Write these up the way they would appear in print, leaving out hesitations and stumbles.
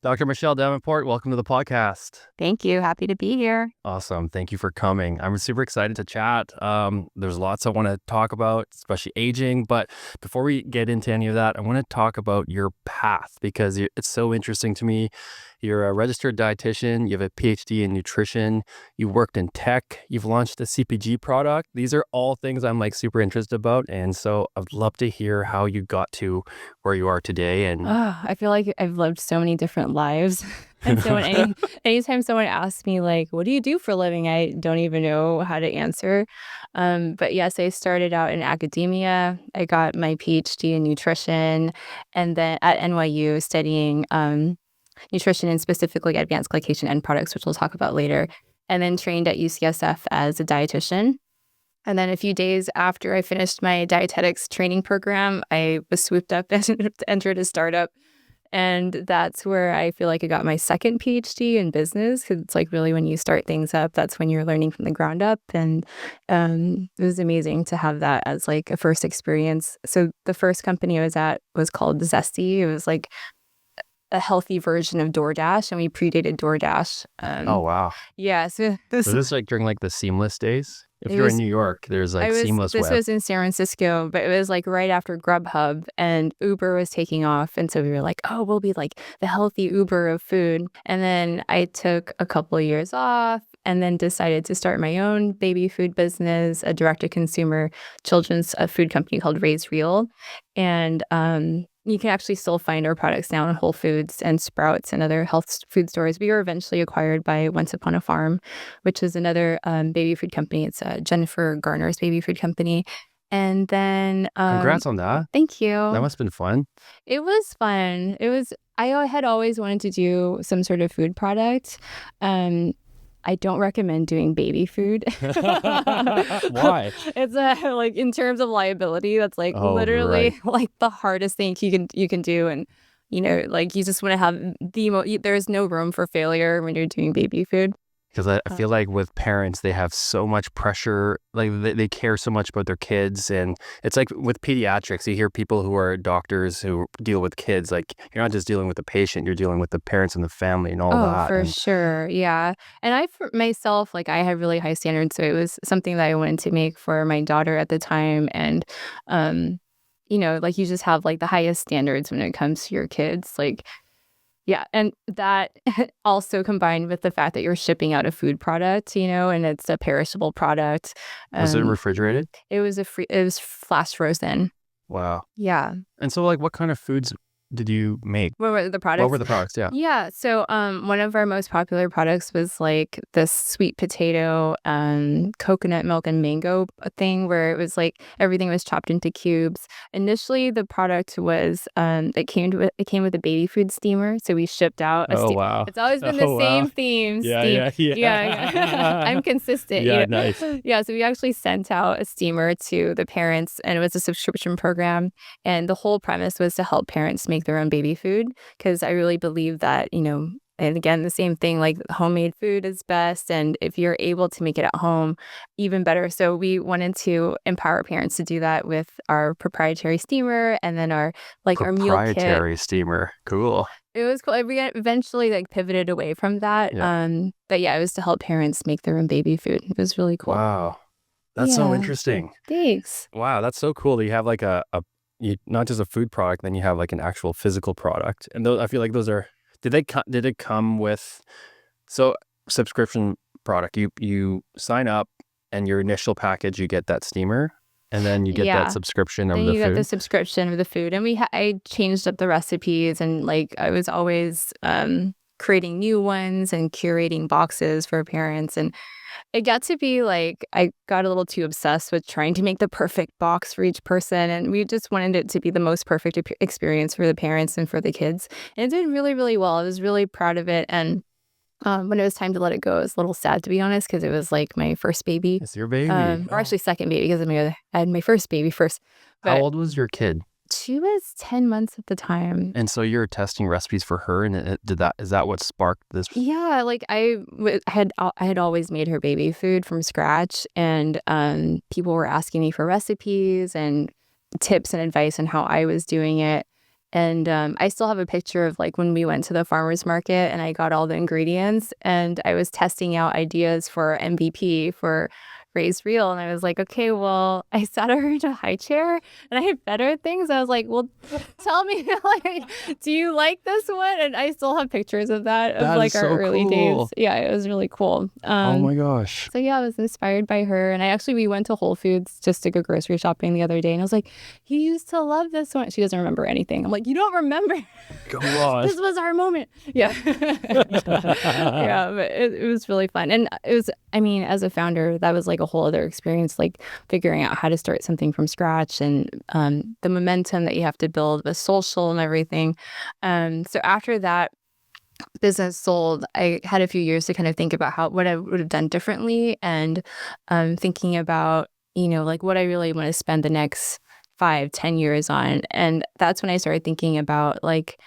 Dr. Michelle Davenport, welcome to the podcast. Thank you. Happy to be here. Awesome. Thank you for coming. I'm super excited to chat. There's lots I want to talk about, especially aging. But before we get into any of that, I want to talk about your path because it's so interesting to me. You're a registered dietitian. You have a PhD in nutrition. You worked in tech. You've launched a CPG product. These are all things I'm super interested about. And so I'd love to hear how you got to where you are today. And I feel like I've lived so many different lives. And so anytime someone asks me, like, what do you do for a living? I don't even know how to answer. But yes, I started out in academia. I got my PhD in nutrition and then at NYU studying nutrition and specifically advanced glycation end products, which we'll talk about later, and then trained at UCSF as a dietitian. And then a few days after I finished my dietetics training program, I was swooped up and entered a startup. And that's where I feel like I got my second PhD in business, because it's like really when you start things up, that's when you're learning from the ground up. And it was amazing to have that as like a first experience. So the first company I was at was called Zesty. It was like a healthy version of DoorDash, and we predated DoorDash. oh, wow. Yeah. So Was this like during like the Seamless days? If you're in New York, there's like Seamless This Web. was in San Francisco, but it was like right after Grubhub and Uber was taking off. And so we were like, oh, we'll be like the healthy Uber of food. And then I took a couple of years off and then decided to start my own baby food business, a direct-to-consumer children's food company called Raise Real. And you can actually still find our products now in Whole Foods and Sprouts and other health food stores. We were eventually acquired by Once Upon a Farm, which is another baby food company. It's Jennifer Garner's baby food company. And then Congrats on that. Thank you. That must have been fun. It was fun. I had always wanted to do some sort of food product. I don't recommend doing baby food. Why? It's like in terms of liability, that's like literally right. like the hardest thing you can do, and like you just want to have there's no room for failure when you're doing baby food. Because I feel like with parents, they have so much pressure, like they care so much about their kids. And it's like with pediatrics, you hear people who are doctors who deal with kids, like you're not just dealing with the patient, you're dealing with the parents and the family and all that. Oh, for sure. Yeah. And for myself, like I had really high standards. So it was something that I wanted to make for my daughter at the time. And, like you just have like the highest standards when it comes to your kids. Like, yeah, and that also combined with the fact that you're shipping out a food product, and it's a perishable product. Was it refrigerated? It was flash frozen. Wow. Yeah. And so like what kind of foods did you make? What were the products? What were the products? Yeah. Yeah. So one of our most popular products was like this sweet potato, coconut milk and mango thing where it was like everything was chopped into cubes. Initially, the product was it came with a baby food steamer. So we shipped out a steamer. Wow. It's always been the same theme. Yeah. I'm consistent. Yeah, nice. Yeah. So we actually sent out a steamer to the parents, and it was a subscription program. And the whole premise was to help parents make their own baby food, because I really believe that, and again, the same thing, like homemade food is best. And if you're able to make it at home, even better. So we wanted to empower parents to do that with our proprietary steamer and then our meal kit. Proprietary steamer. Cool. It was cool. We eventually like pivoted away from that. Yeah. But yeah, it was to help parents make their own baby food. It was really cool. Wow. That's so interesting. Thanks. Wow. That's so cool that you have like not just a food product, then you have like an actual physical product. And I feel like those are, did it come with, so subscription product, you sign up and your initial package, you get that steamer and then you get that subscription of the food. You get the subscription of the food. And I changed up the recipes, and like I was always creating new ones and curating boxes for parents. And it got to be like, I got a little too obsessed with trying to make the perfect box for each person. And we just wanted it to be the most perfect experience for the parents and for the kids. And it did really, really well. I was really proud of it. And when it was time to let it go, it was a little sad, to be honest, because it was like my first baby. It's your baby. Or actually second baby, because I had my first baby first. But how old was your kid? She was 10 months at the time. And so you're testing recipes for her, and is that what sparked this? Yeah, like I had always made her baby food from scratch, and people were asking me for recipes and tips and advice on how I was doing it. And I still have a picture of like when we went to the farmer's market and I got all the ingredients and I was testing out ideas for MVP for raised real. And I was like, okay, well, I sat her in a high chair and I had better things. I was like, well, tell me, like, do you like this one? And I still have pictures of that, of That is like our so early cool. days. Yeah, it was really cool. Oh my gosh. So yeah, I was inspired by her. And we went to Whole Foods just to go grocery shopping the other day. And I was like, you used to love this one. She doesn't remember anything. I'm like, you don't remember? Gosh. This was our moment. Yeah. Yeah, but it was really fun. And it was, I mean, as a founder, that was like a whole other experience, like figuring out how to start something from scratch and the momentum that you have to build with social and everything. So after that business sold, I had a few years to kind of think about what I would have done differently and thinking about, like what I really want to spend the next 5-10 years on. And that's when I started thinking about like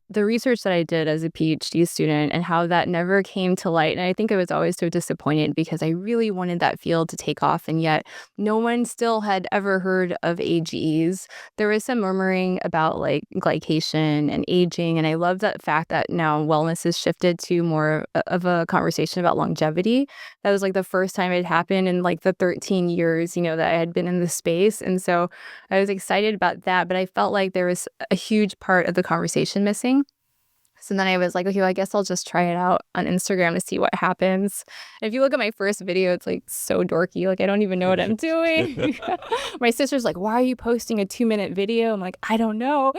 the research that I did as a PhD student and how that never came to light. And I think I was always so disappointed because I really wanted that field to take off. And yet no one still had ever heard of AGEs. There was some murmuring about like glycation and aging. And I love that fact that now wellness has shifted to more of a conversation about longevity. That was like the first time it happened in like the 13 years, that I had been in the space. And so I was excited about that, but I felt like there was a huge part of the conversation missing. So then I was like, okay, well, I guess I'll just try it out on Instagram to see what happens. And if you look at my first video, it's like so dorky. Like I don't even know what I'm doing. My sister's like, why are you posting a 2-minute video? I'm like, I don't know.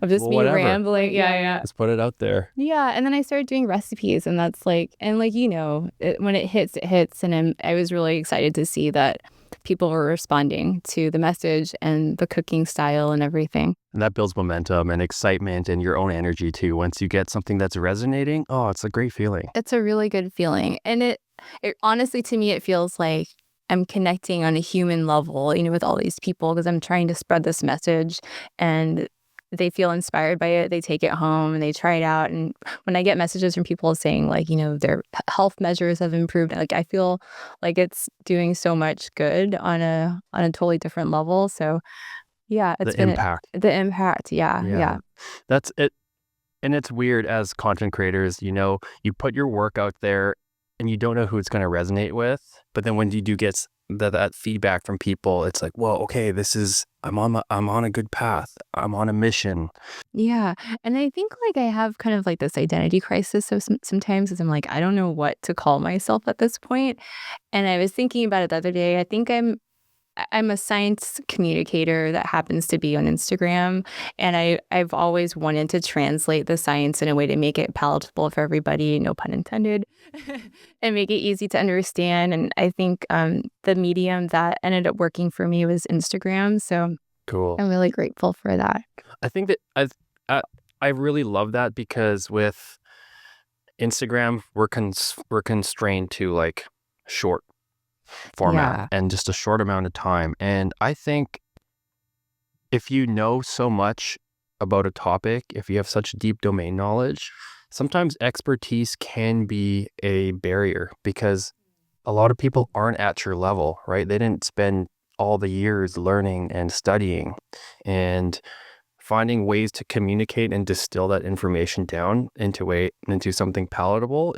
Of just me whatever. rambling. Yeah. Let's put it out there. Yeah. And then I started doing recipes and that's like, and like, when it hits, it hits. And I was really excited to see that people were responding to the message and the cooking style and everything. And that builds momentum and excitement and your own energy too. Once you get something that's resonating, oh, it's a great feeling. It's a really good feeling. And it honestly, to me, it feels like I'm connecting on a human level, with all these people because I'm trying to spread this message and they feel inspired by it. They take it home and they try it out. And when I get messages from people saying like, their health measures have improved, like I feel like it's doing so much good on a totally different level. So yeah, it's been impact. The impact. Yeah. That's it. And it's weird as content creators, you put your work out there and you don't know who it's going to resonate with. But then when you do get that feedback from people, it's like, well, okay, I'm on a good path. I'm on a mission. Yeah. And I think like I have kind of like this identity crisis. So sometimes I'm like, I don't know what to call myself at this point. And I was thinking about it the other day. I think I'm a science communicator that happens to be on Instagram. And I've always wanted to translate the science in a way to make it palatable for everybody, no pun intended, and make it easy to understand. And I think the medium that ended up working for me was Instagram. So cool. I'm really grateful for that. I think that I really love that because with Instagram, we're constrained to like short format and just a short amount of time. And I think if you know so much about a topic, if you have such deep domain knowledge, sometimes expertise can be a barrier because a lot of people aren't at your level, right? They didn't spend all the years learning and studying, and finding ways to communicate and distill that information down into something palatable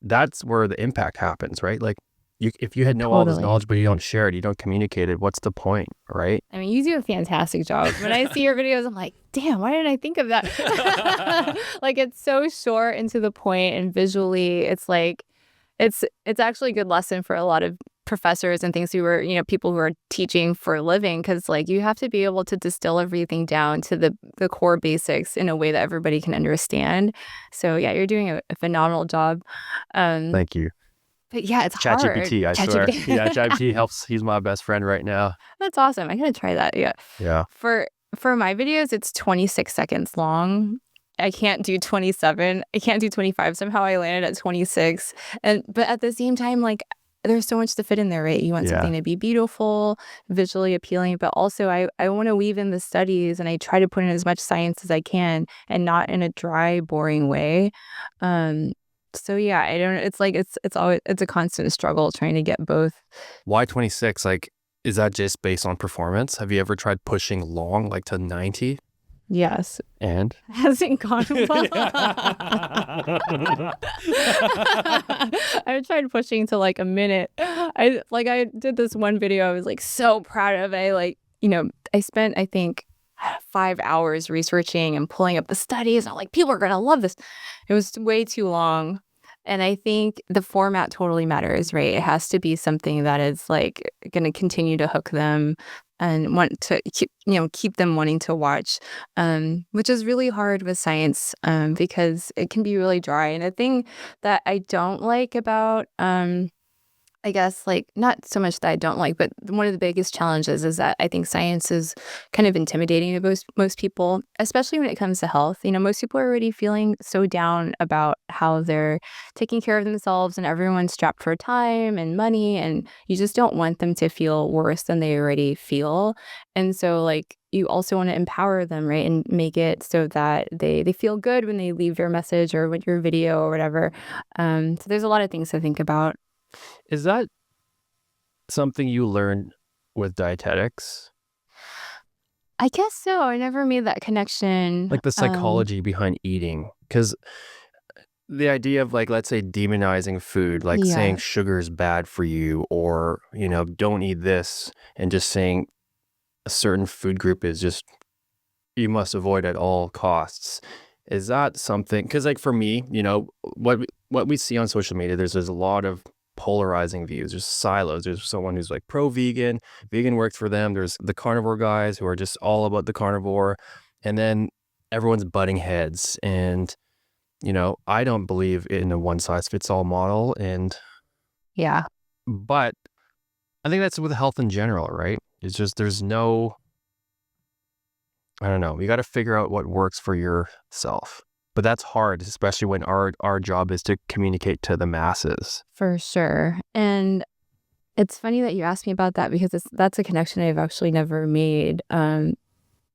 that's where the impact happens, right? Like if you had all this knowledge, but you don't share it, you don't communicate it, what's the point, right? I mean, you do a fantastic job. When I see your videos, I'm like, damn, why didn't I think of that? Like it's so short and to the point and visually, it's like, it's actually a good lesson for a lot of professors and things people who are teaching for a living, because like you have to be able to distill everything down to the core basics in a way that everybody can understand. So yeah, you're doing a phenomenal job. Thank you. But yeah, it's hard. ChatGPT, I swear. Yeah, ChatGPT helps. He's my best friend right now. That's awesome. I gotta try that. Yeah. For my videos, it's 26 seconds long. I can't do 27. I can't do 25. Somehow I landed at 26. But at the same time, like there's so much to fit in there, right? You want something to be beautiful, visually appealing, but also I want to weave in the studies and I try to put in as much science as I can and not in a dry, boring way. So yeah, I don't. It's like it's always a constant struggle trying to get both. Why 26? Like Is that just based on performance? Have you ever tried pushing long, like to 90? Yes. And? Hasn't gone well. I tried pushing to like a minute. I did this one video I was like so proud of. I spent I think 5 hours researching and pulling up the studies. And I'm like, people are gonna love this. It was way too long. And I think the format totally matters, right? It has to be something that is like going to continue to hook them and want to keep them wanting to watch, which is really hard with science, because it can be really dry. And the thing that I don't like about I guess, like, not so much that I don't like, but one of the biggest challenges is that I think science is kind of intimidating to most people, especially when it comes to health. Most people are already feeling so down about how they're taking care of themselves and everyone's strapped for time and money, and you just don't want them to feel worse than they already feel. And so, like, you also want to empower them, right, and make it so that they feel good when they leave your message or with your video or whatever. So there's a lot of things to think about. Is that something you learned with dietetics? I guess so. I never made that connection. Like the psychology behind eating? Because the idea of, like, let's say demonizing food, like saying Yeah, sugar is bad for you, or, don't eat this, and just saying a certain food group is just, you must avoid at all costs. Is that something? Because, like, for me, what we see on social media, there's a lot of polarizing views. There's silos. There's someone who's like pro-vegan, vegan works for them. There's the carnivore guys who are just all about the carnivore. And then everyone's butting heads. And, I don't believe in a one-size-fits-all model. yeah, But I think that's with health in general, right? It's just, I don't know. You got to figure out what works for yourself. But that's hard, especially when our job is to communicate to the masses. for sure. And it's funny that you asked me about that because that's a connection I've actually never made.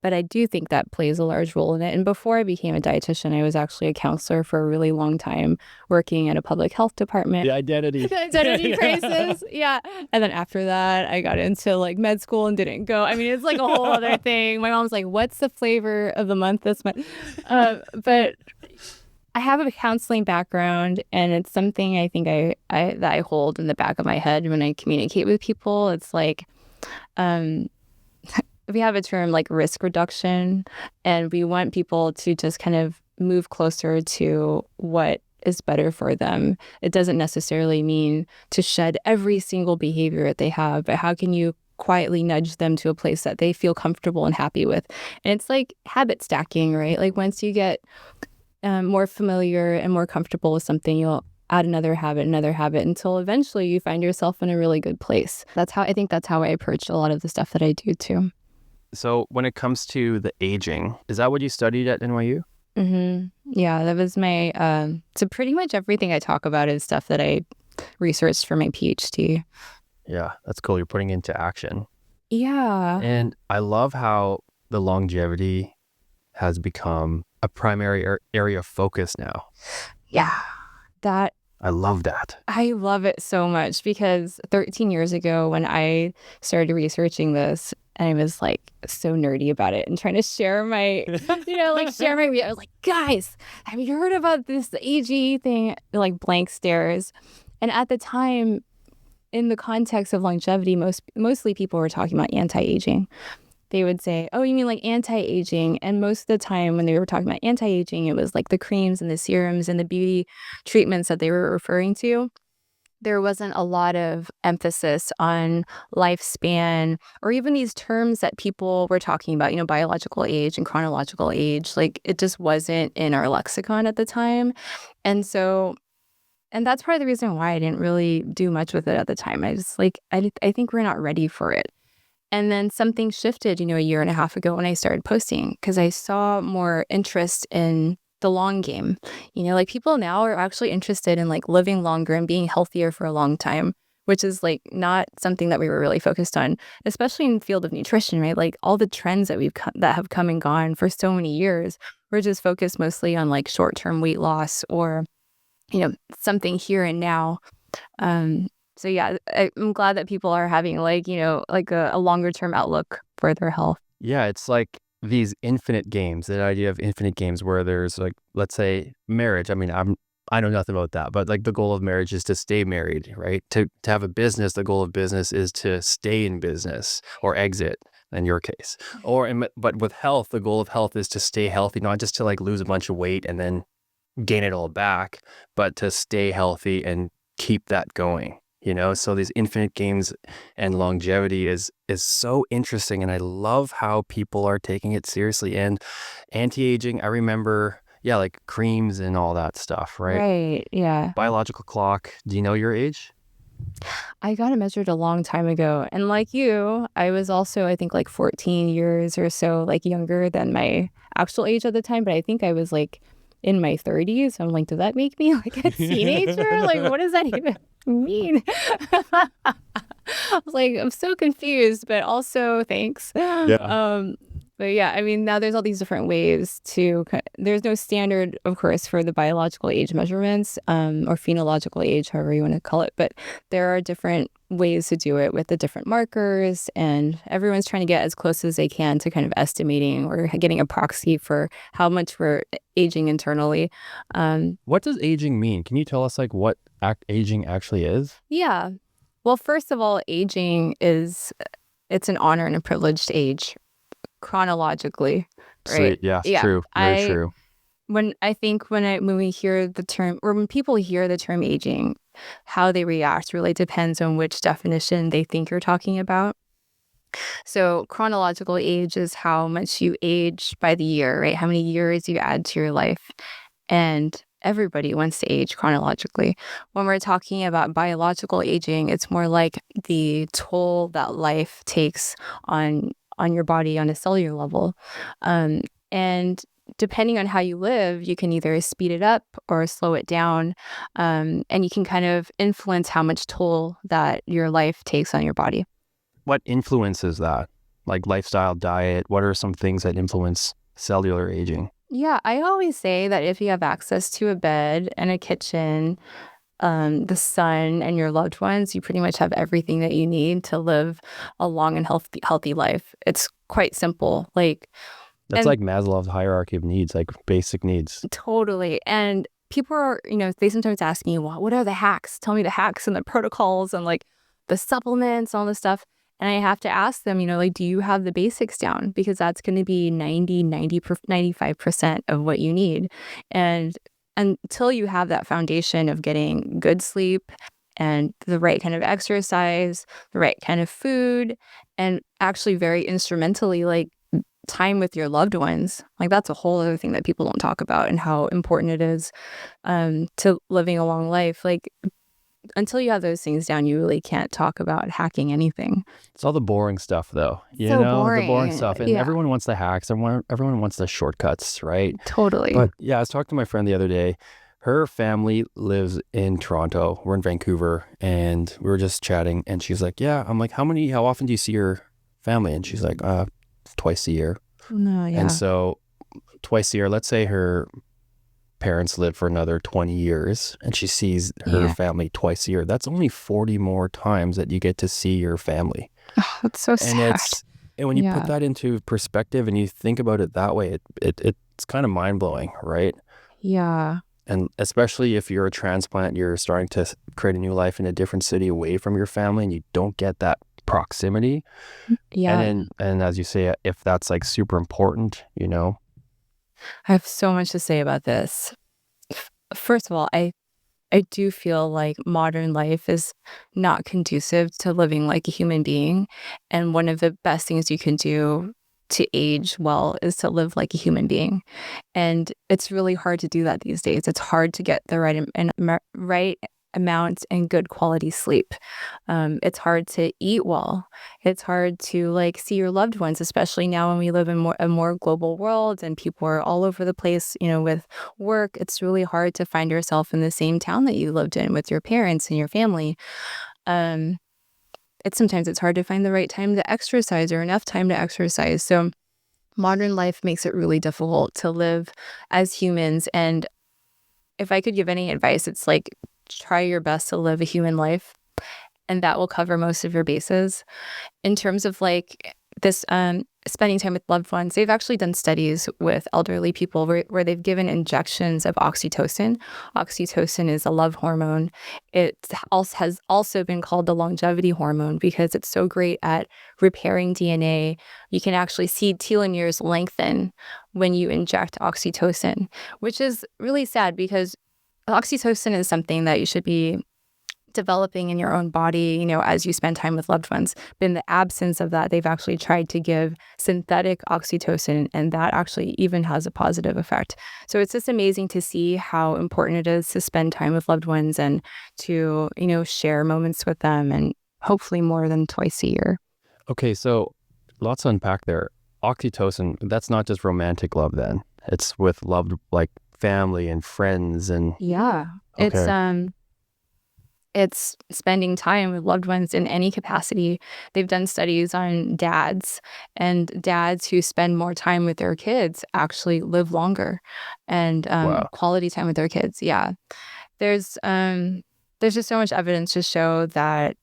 But I do think that plays a large role in it. And before I became a dietitian, I was actually a counselor for a really long time, working at a public health department. The identity. The identity crisis. Yeah. And then after that, I got into like med school and didn't go. I mean, it's like a whole other thing. My mom's like, what's the flavor of the month this month? But I have a counseling background, and it's something I think that I hold in the back of my head when I communicate with people. It's like, um, we have a term like risk reduction, and we want people to just kind of move closer to what is better for them. It doesn't necessarily mean to shed every single behavior that they have, but how can you quietly nudge them to a place that they feel comfortable and happy with? And it's like habit stacking, right? Like once you get more familiar and more comfortable with something, you'll add another habit, until eventually you find yourself in a really good place. That's how I approach a lot of the stuff that I do too. So when it comes to the aging, is that what you studied at NYU? Yeah, that was my, so pretty much everything I talk about is stuff that I researched for my PhD. Yeah, that's cool. You're putting into action. Yeah. And I love how the longevity has become a primary area of focus now. Yeah. I love that. I love it so much because 13 years ago when I started researching this, and I was like so nerdy about it and trying to share my, I was like, guys, have you heard about this AGE thing? Like blank stares. And at the time, in the context of longevity, mostly people were talking about anti-aging. They would say, oh, you mean like anti-aging? And most of the time when they were talking about anti-aging, it was like the creams and the serums and the beauty treatments that they were referring to. There wasn't a lot of emphasis on lifespan or even these terms that people were talking about, biological age and chronological age. Like it just wasn't in our lexicon at the time. And that's part of the reason why I didn't really do much with it at the time. I just I think we're not ready for it. And then something shifted, a year and a half ago when I started posting because I saw more interest in the long game. Like people now are actually interested in like living longer and being healthier for a long time, which is like not something that we were really focused on, especially in the field of nutrition, right? Like all the trends that that have come and gone for so many years, we're just focused mostly on like short-term weight loss or, something here and now. So yeah, I'm glad that people are having like, like a longer term outlook for their health. Yeah, it's like these infinite games, that idea of infinite games where there's like, let's say marriage. I mean, I know nothing about that, but like the goal of marriage is to stay married, right? To have a business, the goal of business is to stay in business or exit in your case. But with health, the goal of health is to stay healthy, not just to like lose a bunch of weight and then gain it all back, but to stay healthy and keep that going. So these infinite games and longevity is so interesting, and I love how people are taking it seriously. And anti-aging, I remember, yeah, like creams and all that stuff, right? Right. Yeah. Biological clock. Do you know your age? I got it measured a long time ago. And like you, I was also, I think, like 14 years or so, like younger than my actual age at the time. But I think I was like in my 30s. I'm like, does that make me like a teenager? Like, what does that even mean? I was like, I'm so confused, but also thanks. Yeah. But yeah, I mean, now there's all these different ways there's no standard, of course, for the biological age measurements, or phenological age, however you want to call it. But there are different ways to do it with the different markers, and everyone's trying to get as close as they can to kind of estimating or getting a proxy for how much we're aging internally. What does aging mean? Can you tell us like what aging actually is? Yeah. Well, first of all, it's an honor and a privilege to age chronologically, right? Sweet. Yes, Yeah. true. Very true. When we hear the term, or when people hear the term aging, how they react really depends on which definition they think you're talking about. So chronological age is how much you age by the year, right? How many years you add to your life. And everybody wants to age chronologically. When we're talking about biological aging, it's more like the toll that life takes on your body on a cellular level. And depending on how you live, you can either speed it up or slow it down. And you can kind of influence how much toll that your life takes on your body. What influences that? Like lifestyle, diet? What are some things that influence cellular aging? Yeah, I always say that if you have access to a bed and a kitchen, the sun and your loved ones, you pretty much have everything that you need to live a long and healthy life. It's quite simple. That's And like Maslow's hierarchy of needs, like basic needs. totally. And people are, they sometimes ask me, what are the hacks? Tell me the hacks and the protocols and like the supplements, all this stuff. And I have to ask them, like, do you have the basics down? Because that's going to be 95% of what you need. And until you have that foundation of getting good sleep and the right kind of exercise, the right kind of food, and actually very instrumentally, like time with your loved ones, like that's a whole other thing that people don't talk about and how important it is to living a long life. Like until you have those things down, you really can't talk about hacking anything. It's all the boring stuff, though. So The boring boring. stuff. And Yeah, everyone wants the hacks. Everyone wants the shortcuts, right? totally. But yeah, I was talking to my friend the other day. Her family lives in Toronto. We're in Vancouver, and we were just chatting. And she's like, "Yeah." I'm like, How often do you see your family?" And she's like, "Twice a year." No, And yeah. so, twice a year. Let's say her parents live for another 20 years and she sees her Yeah. family twice a year. That's only 40 more times that you get to see your family. Oh, that's so And sad. when you put Yeah. that into perspective and you think about it that way, it's kind of mind blowing, right? Yeah. And especially if you're a transplant, you're starting to create a new life in a different city away from your family and you don't get that proximity. Yeah. And as you say, if that's like super important, I have so much to say about this. First of all, I do feel like modern life is not conducive to living like a human being. And one of the best things you can do to age well is to live like a human being. And it's really hard to do that these days. It's hard to get the right amount and good quality sleep. It's hard to eat well. It's hard to like see your loved ones, especially now when we live in a more global world and people are all over the place, with work. It's really hard to find yourself in the same town that you lived in with your parents and your family. Um, sometimes it's hard to find the right time to exercise or enough time to exercise. So modern life makes it really difficult to live as humans. And if I could give any advice, it's like try your best to live a human life and that will cover most of your bases. In terms of like this spending time with loved ones, they've actually done studies with elderly people where they've given injections of oxytocin. Oxytocin is a love hormone. It also has also been called the longevity hormone because it's so great at repairing DNA. You can actually see telomeres lengthen when you inject oxytocin, which is really sad because oxytocin is something that you should be developing in your own body, as you spend time with loved ones. But in the absence of that, they've actually tried to give synthetic oxytocin, and that actually even has a positive effect. So it's just amazing to see how important it is to spend time with loved ones and to, share moments with them, and hopefully more than twice a year. Okay, so lots to unpack there. Oxytocin, that's not just romantic love then. It's with loved like family and friends and Yeah. okay. It's spending time with loved ones in any capacity. They've done studies on dads, and dads who spend more time with their kids actually live longer, and Wow. quality time with their kids. Yeah. There's just so much evidence to show that,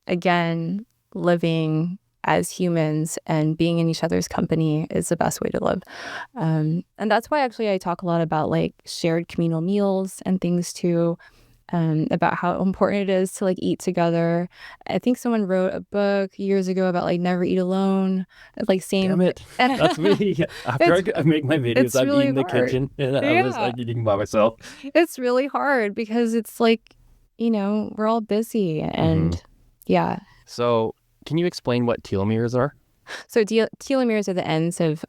again, living as humans and being in each other's company is the best way to live. And that's why actually I talk a lot about like shared communal meals and things too, about how important it is to like eat together. I think someone wrote a book years ago about like never eat alone, like Damn same. it. That's me. After It's I make my videos, it's I'm really eating the hard. kitchen and I'm just Yeah, like eating by myself. it's really hard because it's like, we're all busy Hmm. and yeah. So can you explain what telomeres are? So telomeres are the ends of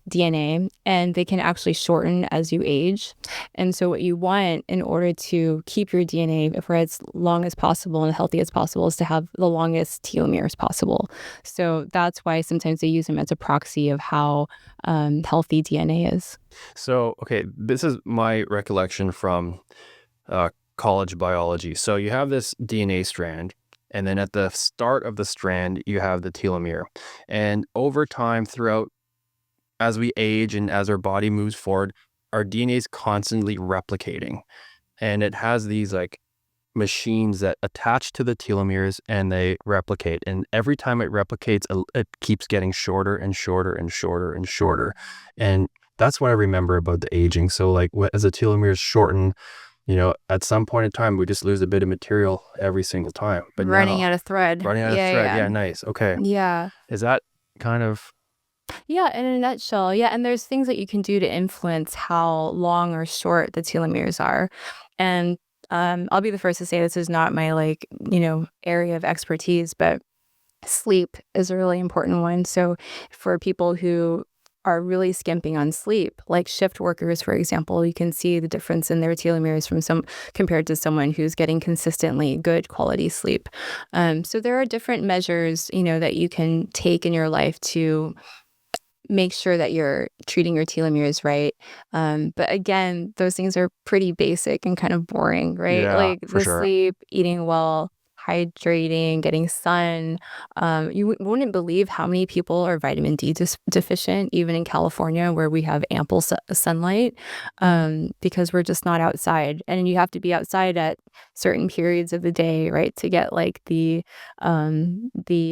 DNA, and they can actually shorten as you age. And so, what you want in order to keep your DNA for as long as possible and healthy as possible is to have the longest telomeres possible. So that's why sometimes they use them as a proxy of how healthy DNA is. So, okay, this is my recollection from college biology. So you have this DNA strand, and then at the start of the strand, you have the telomere. And over time, throughout, as we age and as our body moves forward, our DNA is constantly replicating. And it has these like machines that attach to the telomeres and they replicate. And every time it replicates, it keeps getting shorter and shorter and shorter and shorter. And that's what I remember about the aging. So like as the telomeres shorten, at some point in time, we just lose a bit of material every single time. But Running now, out of thread. running out of Yeah, thread. yeah, Yeah, nice. Okay. yeah. Is that kind of, Yeah, in a nutshell. Yeah, and there's things that you can do to influence how long or short the telomeres are. And I'll be the first to say this is not my like, area of expertise, but sleep is a really important one. So for people who are really skimping on sleep, like shift workers, for example, you can see the difference in their telomeres from some compared to someone who's getting consistently good quality sleep. So there are different measures, that you can take in your life to make sure that you're treating your telomeres right. But again, those things are pretty basic and kind of boring, right? yeah, Like for the sure. sleep, eating well, hydrating, getting sun. You wouldn't believe how many people are vitamin D deficient, even in California, where we have ample sunlight, because we're just not outside. And you have to be outside at certain periods of the day, right, to get like the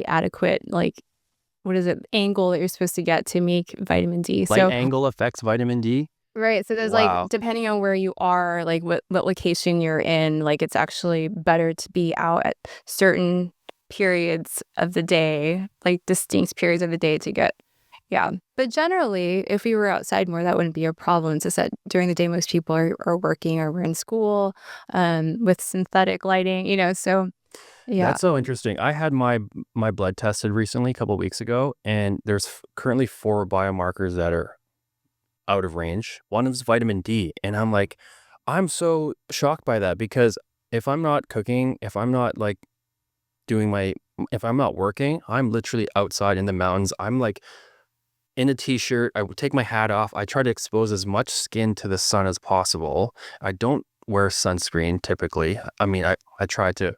adequate like what is it, angle that you're supposed to get to make vitamin D. Light So angle affects vitamin D. right, so there's, like, Wow. depending on where you are, like, what location you're in, like, it's actually better to be out at certain periods of the day, like, distinct periods of the day to get yeah. But generally, if we were outside more, that wouldn't be a problem. It's just that during the day, most people are working or we're in school, with synthetic lighting, so yeah. That's so interesting. I had my blood tested recently, a couple of weeks ago, and there's currently 4 biomarkers that are out of range. One is vitamin D, and I'm so shocked by that because if I'm not cooking, if I'm not like doing my, if I'm not working, I'm literally outside in the mountains. I'm like in a t-shirt. I would take my hat off. I try to expose as much skin to the sun as possible. I don't wear sunscreen typically. I mean, I try to.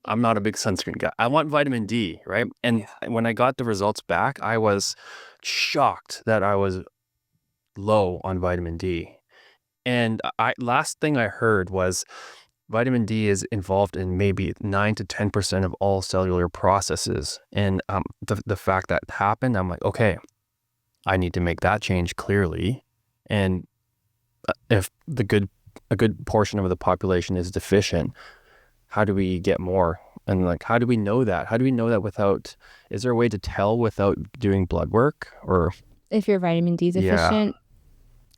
I'm not a big sunscreen guy. I want vitamin D, right? And Yeah. when I got the results back, I was shocked that I was low on vitamin D. And I last thing I heard was vitamin D is involved in maybe 9 to 10% of all cellular processes. And the fact that happened, I'm like, okay, I need to make that change clearly. And if a good portion of the population is deficient, how do we get more? And like, how do we know that? How do we know that is there a way to tell without doing blood work? Or If you're vitamin D yeah, deficient,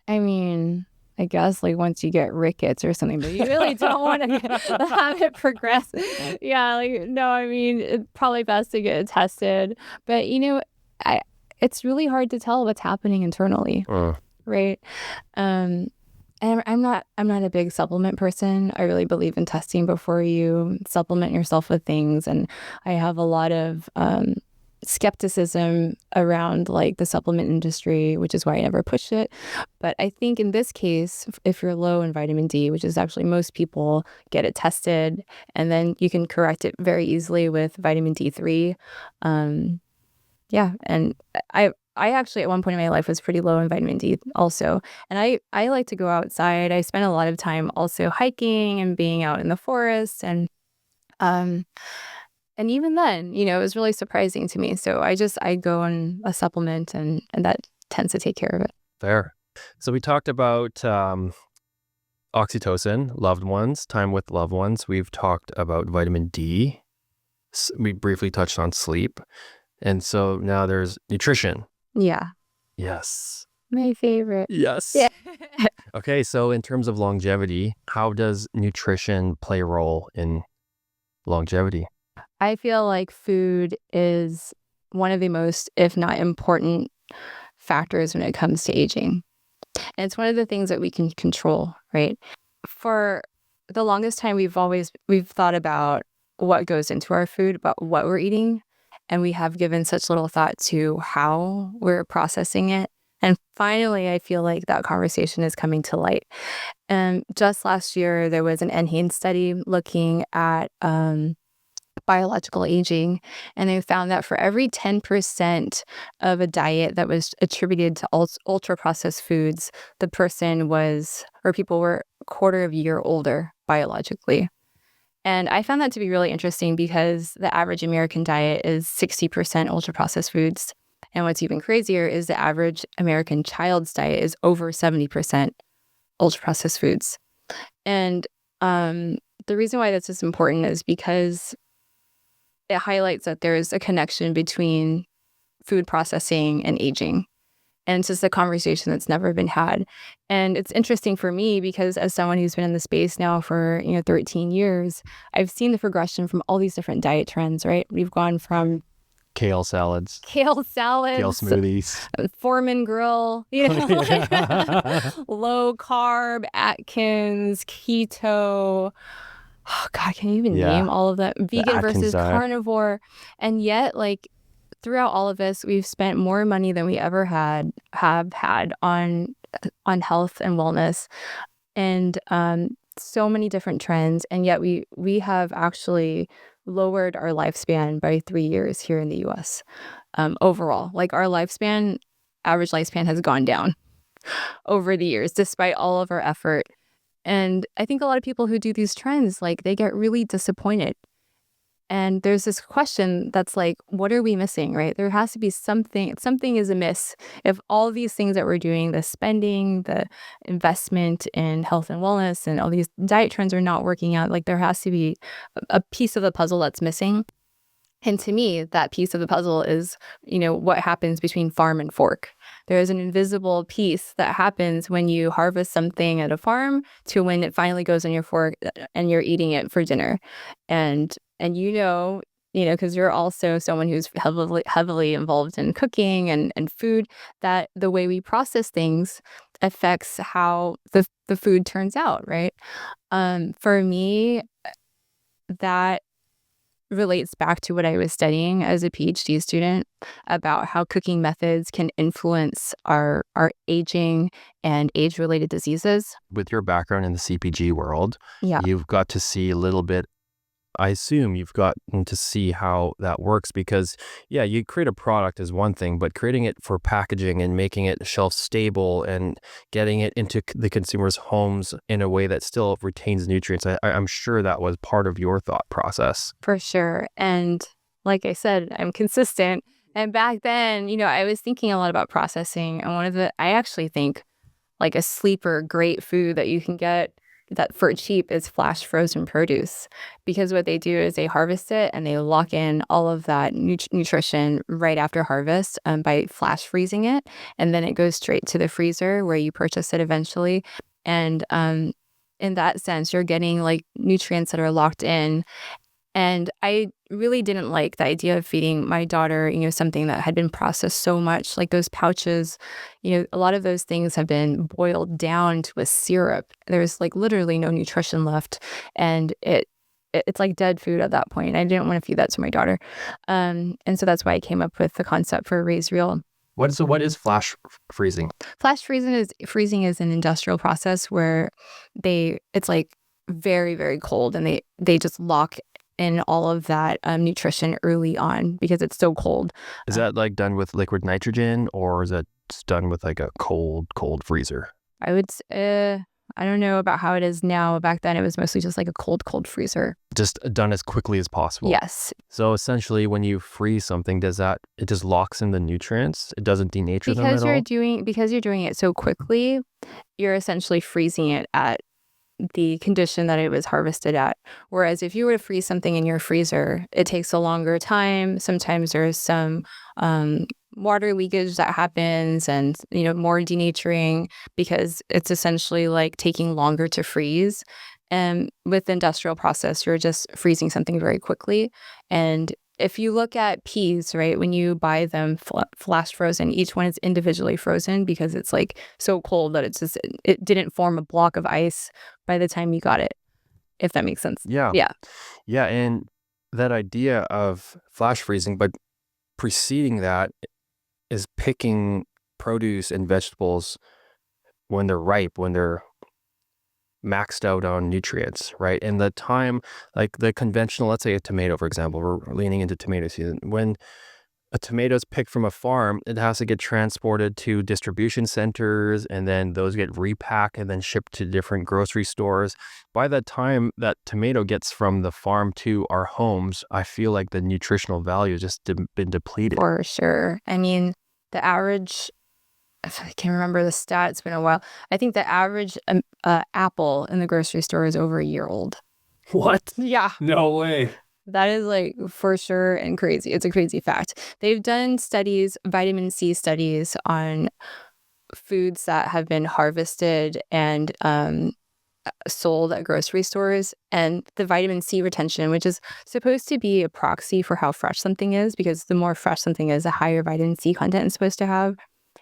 I mean, I guess like once you get rickets or something, but you really don't want to have it progress. Yeah, like no, I mean, it's probably best to get it tested. But it's really hard to tell what's happening internally, right? And I'm not a big supplement person. I really believe in testing before you supplement yourself with things, and I have a lot of skepticism around like the supplement industry, which is why I never pushed it. But I think in this case, if you're low in vitamin D, which is actually most people, get it tested, and then you can correct it very easily with vitamin D3. Yeah, and I actually at one point in my life was pretty low in vitamin D also. And I like to go outside. I spend a lot of time also hiking and being out in the forest, um and even then, it was really surprising to me. So I go on a supplement, and that tends to take care of it. Fair. So we talked about oxytocin, loved ones, time with loved ones. We've talked about vitamin D. We briefly touched on sleep. And so now there's nutrition. Yeah. Yes. My favorite. Yes. Yeah. Okay, so in terms of longevity, how does nutrition play a role in longevity? I feel like food is one of the most, if not important, factors when it comes to aging. And it's one of the things that we can control, right? For the longest time, we've thought about what goes into our food, about what we're eating, and we have given such little thought to how we're processing it. And finally, I feel like that conversation is coming to light. And just last year, there was an NHANES study looking at biological aging, and they found that for every 10% of a diet that was attributed to ultra-processed foods, the person was, or people were a quarter of a year older biologically. And I found that to be really interesting because the average American diet is 60% ultra-processed foods. And what's even crazier is the average American child's diet is over 70% ultra-processed foods. And the reason why this is important is because it highlights that there's a connection between food processing and aging. And it's just a conversation that's never been had. And it's interesting for me because as someone who's been in the space now for 13 years, I've seen the progression from all these different diet trends, right? We've gone from Kale salads, kale smoothies, Foreman grill, like, low carb, Atkins, keto. Oh God, can you even name all of that? Vegan versus carnivore. And yet, like, throughout all of this, we've spent more money than we ever have had on health and wellness, and so many different trends. And yet we have actually lowered our lifespan by 3 years here in the US. Overall, like our average lifespan has gone down over the years, despite all of our effort. And I think a lot of people who do these trends, like they get really disappointed. And there's this question that's like, what are we missing, right? There has to be something is amiss. If all these things that we're doing, the spending, the investment in health and wellness, and all these diet trends are not working out, like there has to be a piece of the puzzle that's missing. And to me, that piece of the puzzle is, what happens between farm and fork. There is an invisible piece that happens when you harvest something at a farm to when it finally goes on your fork and you're eating it for dinner. And because you're also someone who's heavily involved in cooking and food, that the way we process things affects how the food turns out, right? For me, that relates back to what I was studying as a PhD student about how cooking methods can influence our aging and age-related diseases. With your background in the CPG world, Yeah. you've got to see a little bit I assume you've gotten to see how that works because, yeah, you create a product is one thing, but creating it for packaging and making it shelf stable and getting it into the consumer's homes in a way that still retains nutrients, I'm sure that was part of your thought process. For sure. And like I said, I'm consistent. And back then, I was thinking a lot about processing. And I actually think like a sleeper great food that you can get that for cheap is flash frozen produce, because what they do is they harvest it and they lock in all of that nutrition right after harvest by flash freezing it, and then it goes straight to the freezer where you purchase it eventually. And in that sense, you're getting like nutrients that are locked in. And I really didn't like the idea of feeding my daughter, something that had been processed so much, like those pouches. A lot of those things have been boiled down to a syrup. There's like literally no nutrition left, and it's like dead food at that point. I didn't want to feed that to my daughter, and so that's why I came up with the concept for Raise Real. What is flash freezing? Flash freezing is an industrial process where it's like very, very cold, and they just lock in all of that nutrition early on because it's so cold. Is that like done with liquid nitrogen, or is it done with like a cold freezer? I would I don't know about how it is now. Back then it was mostly just like a cold freezer. Just done as quickly as possible. Yes. So essentially when you freeze something, it just locks in the nutrients? It doesn't denature them at all? Because you're doing it so quickly, you're essentially freezing it at the condition that it was harvested at. Whereas if you were to freeze something in your freezer, it takes a longer time. Sometimes there's some water leakage that happens, and more denaturing because it's essentially like taking longer to freeze. And with the industrial process, you're just freezing something very quickly. And if you look at peas, right, when you buy them flash frozen, each one is individually frozen because it's like so cold that it didn't form a block of ice by the time you got it, if that makes sense. Yeah. Yeah. Yeah, and that idea of flash freezing, but preceding that is picking produce and vegetables when they're ripe, when they're maxed out on nutrients, right? And the time, like the conventional, let's say a tomato, for example, we're leaning into tomato season. When a tomato is picked from a farm, it has to get transported to distribution centers, and then those get repacked and then shipped to different grocery stores. By the time that tomato gets from the farm to our homes, I feel like the nutritional value has just been depleted. For sure. I mean, the average, if I can't remember the stat, it's been a while. I think the average apple in the grocery store is over a year old. What? Yeah. No way. That is like for sure and crazy. It's a crazy fact. They've done studies, vitamin C studies on foods that have been harvested and sold at grocery stores, and the vitamin C retention, which is supposed to be a proxy for how fresh something is, because the more fresh something is, the higher vitamin C content it's supposed to have.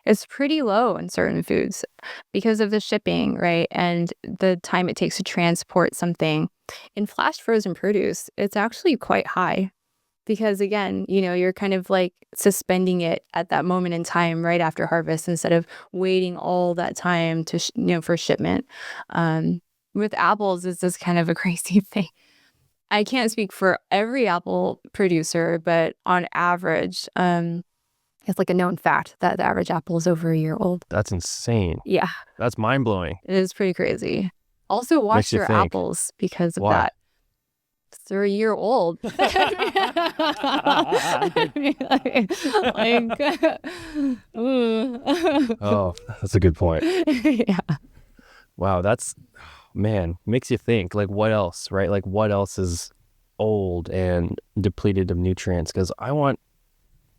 It's pretty low in certain foods because of the shipping, right? And the time it takes to transport something. In flash frozen produce, it's actually quite high because, again, you're kind of like suspending it at that moment in time right after harvest instead of waiting all that time to, for shipment. With apples, it's just kind of a crazy thing. I can't speak for every apple producer, but on average, it's like a known fact that the average apple is over a year old. That's insane. Yeah. That's mind-blowing. It is pretty crazy. Also, watch your apples because of that. They're a year old. Oh, that's a good point. Yeah. Wow, makes you think, like, what else, right? Like, what else is old and depleted of nutrients? Because I want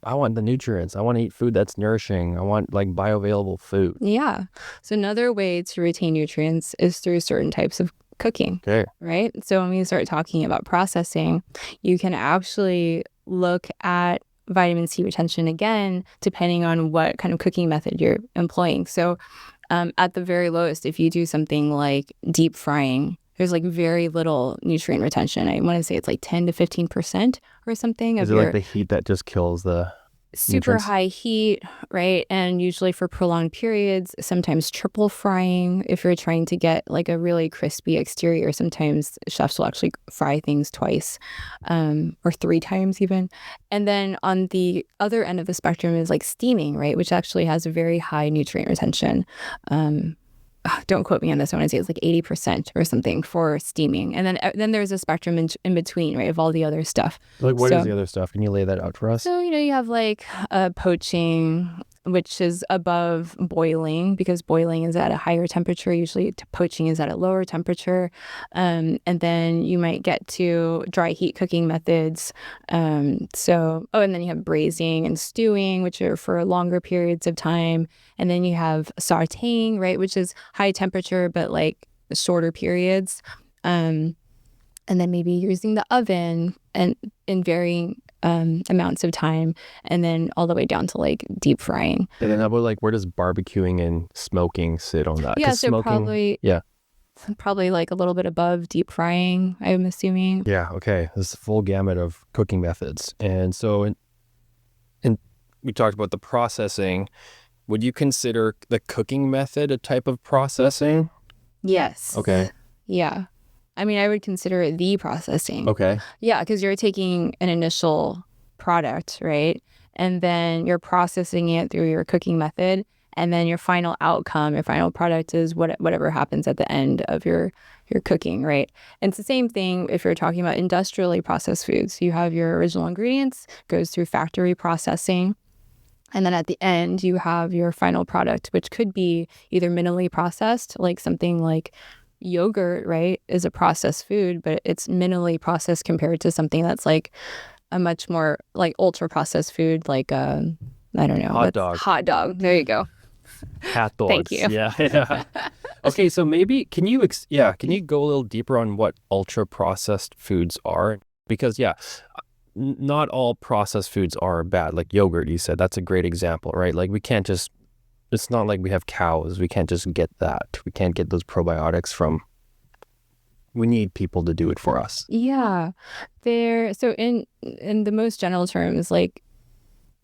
the nutrients. I want to eat food that's nourishing. I want like bioavailable food. Yeah. So another way to retain nutrients is through certain types of cooking. Okay. Right? So when we start talking about processing, you can actually look at vitamin C retention again, depending on what kind of cooking method you're employing. So at the very lowest, if you do something like deep frying, there's like very little nutrient retention. I want to say it's like 10 to 15% or something. Is it like the heat that just kills the... super nutrients? high heat, right? And usually for prolonged periods, sometimes triple frying. If you're trying to get like a really crispy exterior, sometimes chefs will actually fry things twice, or three times even. And then on the other end of the spectrum is like steaming, right? Which actually has a very high nutrient retention. Um, don't quote me on this. I want to say it's like 80% or something for steaming. And then there's a spectrum in between, right, of all the other stuff. Like, what is So the other stuff? Can you lay that out for us? so, you have like poaching, which is above boiling because boiling is at a higher temperature. Usually, poaching is at a lower temperature. And then you might get to dry heat cooking methods. And then you have braising and stewing, which are for longer periods of time. And then you have sauteing, right, which is high temperature, but like shorter periods. Um, and then maybe using the oven and in varying amounts of time, and then all the way down to like deep frying. And then how about like where does barbecuing and smoking sit on that? Yeah, 'Cause so smoking, probably like a little bit above deep frying, I'm assuming. yeah, okay. This is a full gamut of cooking methods. And so in we talked about the processing. Would you consider the cooking method a type of processing? Yes. Okay. Yeah. I mean, I would consider it the processing. Okay. Yeah, because you're taking an initial product, right? And then you're processing it through your cooking method. And then your final outcome, your final product is whatever happens at the end of your cooking, right? And it's the same thing if you're talking about industrially processed foods. You have your original ingredients, goes through factory processing. And then at the end, you have your final product, which could be either minimally processed, like something like yogurt, right, is a processed food, but it's minimally processed compared to something that's like a much more like ultra processed food, like I don't know, Hot dog. hot dog. There you go. Hot Thank dogs. you. Yeah. Yeah. Okay, so maybe can you can you go a little deeper on what ultra processed foods are? Because not all processed foods are bad. Like yogurt, you said, that's a great example, right? Like we can't just it's not like we have cows. We can't just get that. We can't get those probiotics from we need people to do it for us. Yeah. So in the most general terms, like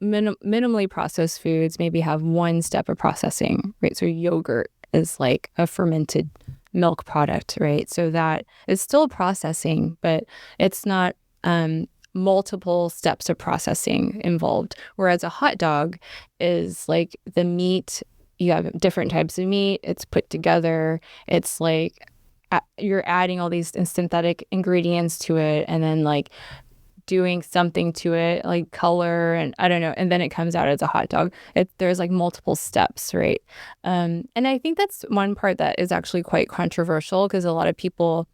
minimally processed foods maybe have one step of processing, right? So yogurt is like a fermented milk product, right? So that is still processing, but it's not multiple steps of processing involved. Whereas a hot dog is like the meat, you have different types of meat, it's put together, it's like you're adding all these synthetic ingredients to it and then like doing something to it, like color and I don't know, and then it comes out as a hot dog. There's like multiple steps, right? And I think that's one part that is actually quite controversial because a lot of people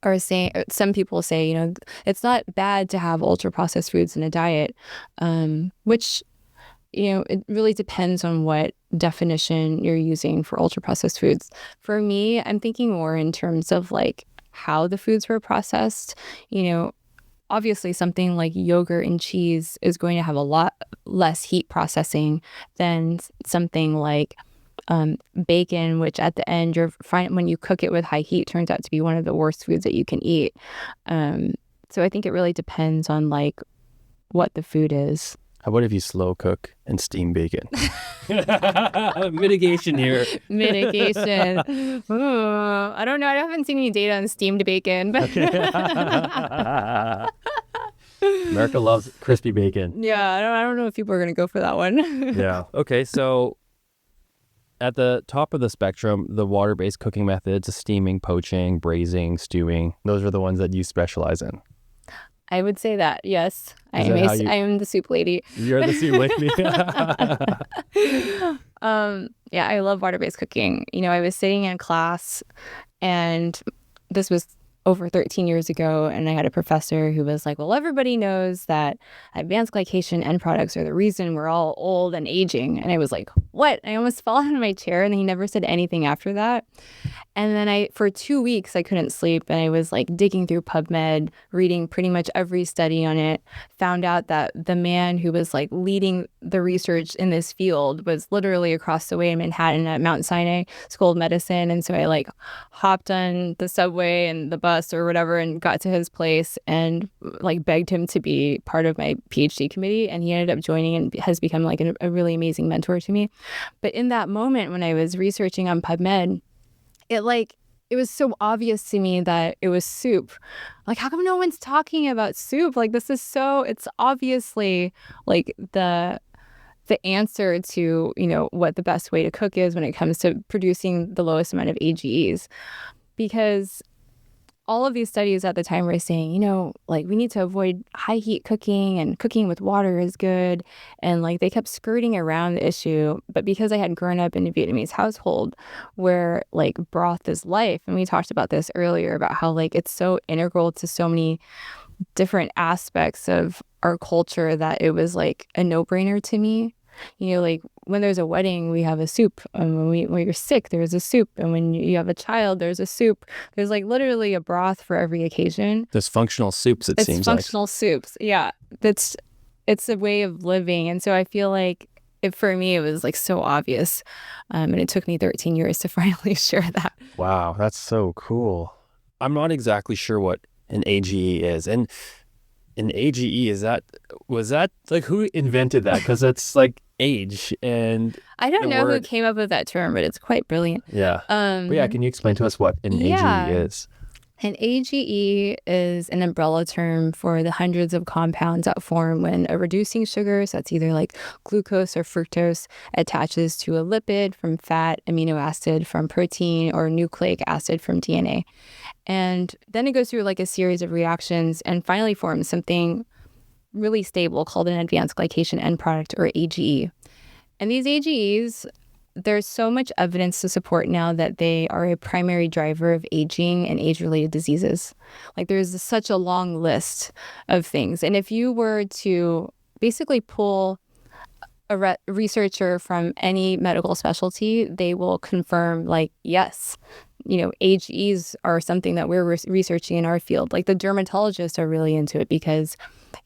are saying, some people say, it's not bad to have ultra processed foods in a diet, which, it really depends on what definition you're using for ultra processed foods. For me, I'm thinking more in terms of like how the foods were processed. Obviously something like yogurt and cheese is going to have a lot less heat processing than something like bacon, which at the end when you cook it with high heat turns out to be one of the worst foods that you can eat. So I think it really depends on like what the food is. How about if you slow cook and steam bacon? Mitigation here. Mitigation. Ooh, I don't know. I haven't seen any data on steamed bacon. But America loves crispy bacon. Yeah, I don't know if people are going to go for that one. Yeah. Okay, so at the top of the spectrum, the water-based cooking methods, steaming, poaching, braising, stewing, those are the ones that you specialize in. I would say that, yes. I am the soup lady. You're the soup lady. Yeah, I love water-based cooking. I was sitting in class, and this was over 13 years ago, and I had a professor who was like, well, everybody knows that advanced glycation end products are the reason we're all old and aging. And I was like, what? I almost fell out of my chair, and he never said anything after that. And then for 2 weeks, I couldn't sleep, and I was like digging through PubMed, reading pretty much every study on it, found out that the man who was like leading the research in this field was literally across the way in Manhattan at Mount Sinai School of Medicine. And so I like hopped on the subway and the bus or whatever and got to his place and like begged him to be part of my PhD committee. And he ended up joining and has become like a really amazing mentor to me. But in that moment when I was researching on PubMed, it was so obvious to me that it was soup. Like, how come no one's talking about soup? Like, it's obviously like the answer to, what the best way to cook is when it comes to producing the lowest amount of AGEs. Because all of these studies at the time were saying, like we need to avoid high heat cooking and cooking with water is good. And like they kept skirting around the issue. But because I had grown up in a Vietnamese household where like broth is life, and we talked about this earlier about how like it's so integral to so many different aspects of our culture that it was like a no-brainer to me. Like when there's a wedding, we have a soup. And when you're sick, there's a soup. And when you have a child, there's a soup. There's like literally a broth for every occasion. There's functional soups, it seems like. It's functional soups. Yeah. It's a way of living. And so I feel like for me, it was like so obvious. And it took me 13 years to finally share that. Wow, that's so cool. I'm not exactly sure what an AGE is. And an AGE, was that like, who invented that? Because it's like age, and I don't know who came up with that term, but it's quite brilliant. Yeah. But yeah, can you explain to us what an AGE is? An AGE is an umbrella term for the hundreds of compounds that form when a reducing sugar, so that's either like glucose or fructose, attaches to a lipid from fat, amino acid from protein, or nucleic acid from DNA. And then it goes through like a series of reactions and finally forms something really stable called an advanced glycation end product, or AGE. And these AGEs, there's so much evidence to support now that they are a primary driver of aging and age-related diseases. Like there's such a long list of things. And if you were to basically pull a researcher from any medical specialty, they will confirm like, yes, AGEs are something that we're researching in our field. Like the dermatologists are really into it because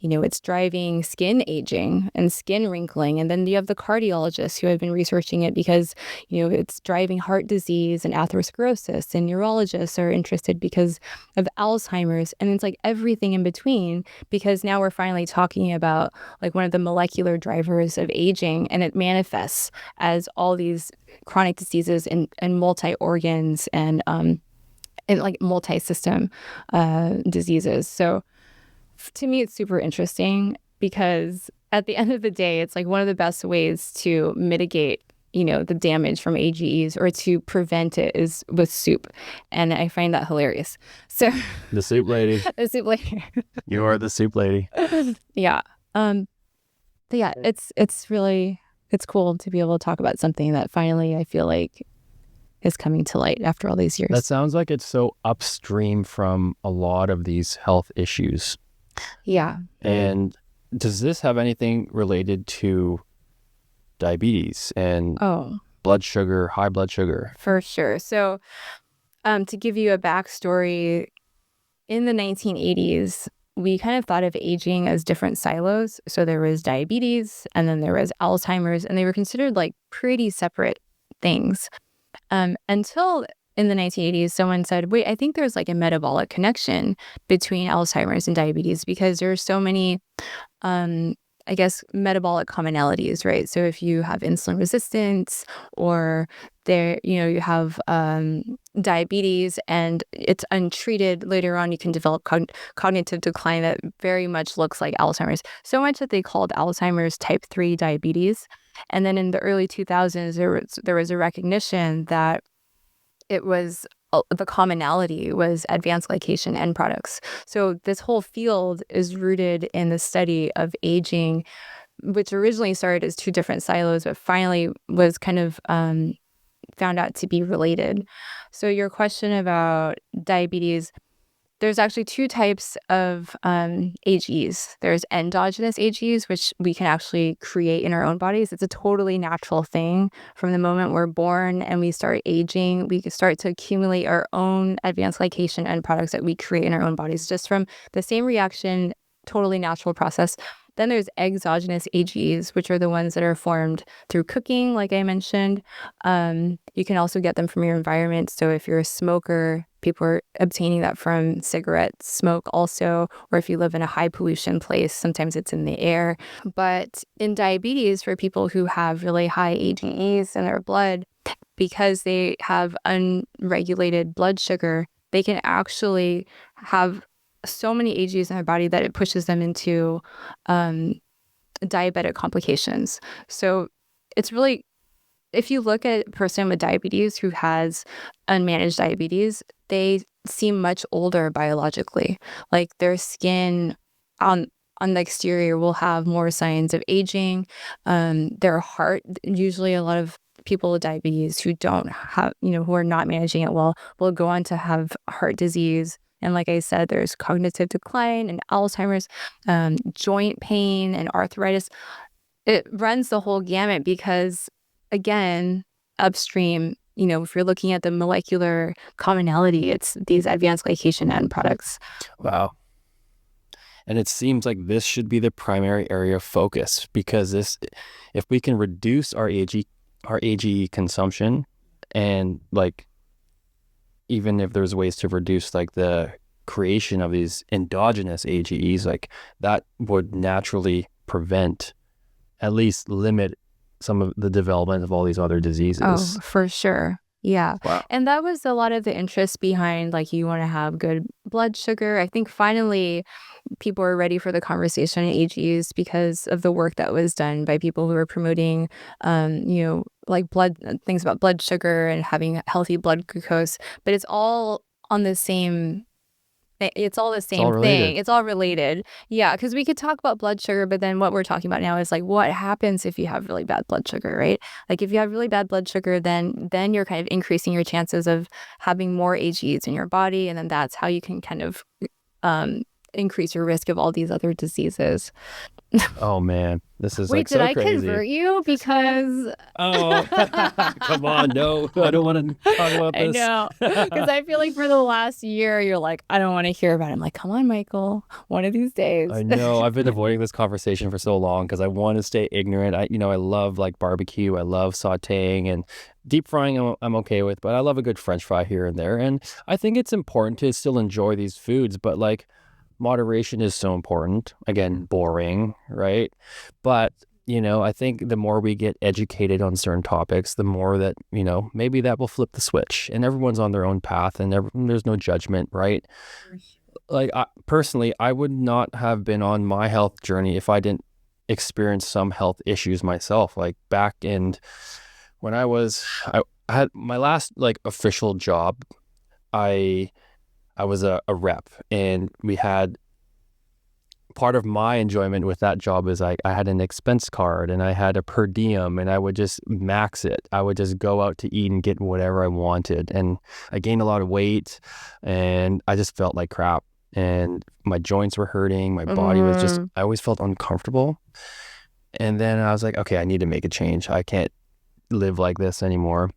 it's driving skin aging and skin wrinkling. And then you have the cardiologists who have been researching it because, it's driving heart disease and atherosclerosis. And neurologists are interested because of Alzheimer's. And it's like everything in between, because now we're finally talking about like one of the molecular drivers of aging, and it manifests as all these chronic diseases and multi-organs and like multi-system diseases. So to me, it's super interesting because at the end of the day, it's like one of the best ways to mitigate, the damage from AGEs or to prevent it is with soup. And I find that hilarious. So the soup lady. The soup lady. You are the soup lady. Yeah. But yeah, it's cool to be able to talk about something that finally I feel like is coming to light after all these years. That sounds like it's so upstream from a lot of these health issues. Yeah. And does this have anything related to diabetes and blood sugar, high blood sugar? For sure. So to give you a backstory, in the 1980s, we kind of thought of aging as different silos. So there was diabetes, and then there was Alzheimer's, and they were considered like pretty separate things. Until in the 1980s, someone said, wait, I think there's like a metabolic connection between Alzheimer's and diabetes because there are so many, metabolic commonalities, right? So if you have insulin resistance or you have diabetes and it's untreated, later on you can develop cognitive decline that very much looks like Alzheimer's. So much that they called Alzheimer's type 3 diabetes. And then in the early 2000s, there was a recognition that it was the commonality was advanced glycation end products. So this whole field is rooted in the study of aging, which originally started as two different silos, but finally was kind of found out to be related. So your question about diabetes, there's actually two types of AGEs. There's endogenous AGEs, which we can actually create in our own bodies. It's a totally natural thing. From the moment we're born and we start aging, we can start to accumulate our own advanced glycation end products that we create in our own bodies just from the same reaction, totally natural process. Then there's exogenous AGEs, which are the ones that are formed through cooking, like I mentioned. You can also get them from your environment. So if you're a smoker, people are obtaining that from cigarette smoke also, or if you live in a high pollution place, sometimes it's in the air. But in diabetes, for people who have really high AGEs in their blood, because they have unregulated blood sugar, they can actually have so many AGEs in their body that it pushes them into diabetic complications. So it's really, if you look at a person with diabetes who has unmanaged diabetes, they seem much older biologically. Like their skin on the exterior will have more signs of aging. Their heart, usually a lot of people with diabetes who don't have, who are not managing it well, will go on to have heart disease. And like I said, there's cognitive decline and Alzheimer's, joint pain and arthritis. It runs the whole gamut because, again, upstream, if you're looking at the molecular commonality, it's these advanced glycation end products. Wow. And it seems like this should be the primary area of focus, because if we can reduce our AGE consumption, and like, even if there's ways to reduce like the creation of these endogenous AGEs, like that would naturally prevent, at least limit, some of the development of all these other diseases. Oh, for sure. Yeah. Wow. And that was a lot of the interest behind, like, you want to have good blood sugar. I think finally people are ready for the conversation on AGEs because of the work that was done by people who were promoting, like things about blood sugar and having healthy blood glucose. But it's all on the same. It's all the same thing. It's all related. Yeah, because we could talk about blood sugar, but then what we're talking about now is like what happens if you have really bad blood sugar, right? Like if you have really bad blood sugar, then you're kind of increasing your chances of having more AGEs in your body, and then that's how you can kind of increase your risk of all these other diseases. Oh man, this is Wait, like so did I crazy. convert you? Because Oh, come on, no, I don't want to talk about this. I know, because I feel like for the last year, you're like, I don't want to hear about it. I'm like, come on, Michael, one of these days. I know, I've been avoiding this conversation for so long because I want to stay ignorant. I love like barbecue. I love sauteing, and deep frying I'm okay with, but I love a good French fry here and there. And I think it's important to still enjoy these foods, but like moderation is so important. Again, boring, right? But I think the more we get educated on certain topics, the more that, maybe that will flip the switch, and everyone's on their own path, and there's no judgment, right? Like personally, I would not have been on my health journey if I didn't experience some health issues myself. Like back in when I had my last like official job, I was a rep, and we had, part of my enjoyment with that job is I had an expense card and I had a per diem, and I would just max it. I would just go out to eat and get whatever I wanted. And I gained a lot of weight, and I just felt like crap, and my joints were hurting. My body was just, I always felt uncomfortable. And then I was like, okay, I need to make a change. I can't live like this anymore.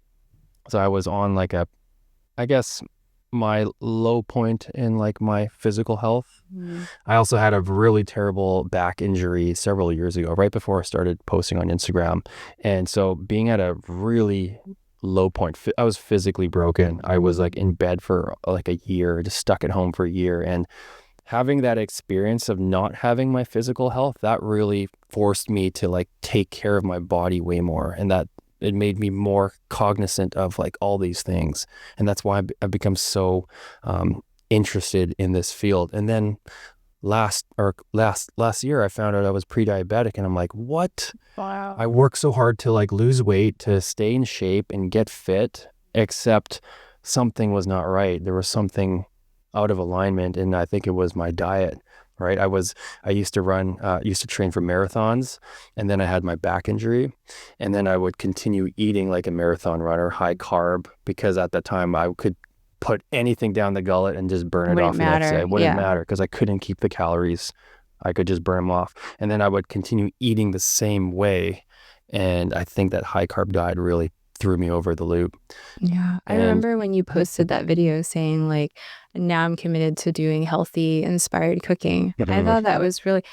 So I was on like I guess my low point in like my physical health. I also had a really terrible back injury several years ago, right before I started posting on Instagram. And so being at a really low point, I was physically broken. I was like in bed for like a year, just stuck at home for a year. And having that experience of not having my physical health, that really forced me to like take care of my body way more. And that it made me more cognizant of like all these things. And that's why I've become so interested in this field. And then last year, I found out I was pre-diabetic, and I'm like, what? Wow. I worked so hard to like lose weight, to stay in shape and get fit, except something was not right. There was something out of alignment, and I think it was my diet. Right. I used to train for marathons, and then I had my back injury, and then I would continue eating like a marathon runner, high carb, because at that time I could put anything down the gullet and just burn it Wouldn't off the next day. matter. It wouldn't Yeah. matter because I couldn't keep the calories. I could just burn them off. And then I would continue eating the same way. And I think that high carb diet really threw me over the loop. Yeah. I And remember when you posted that video saying like, now I'm committed to doing healthy, inspired cooking. I thought that was really,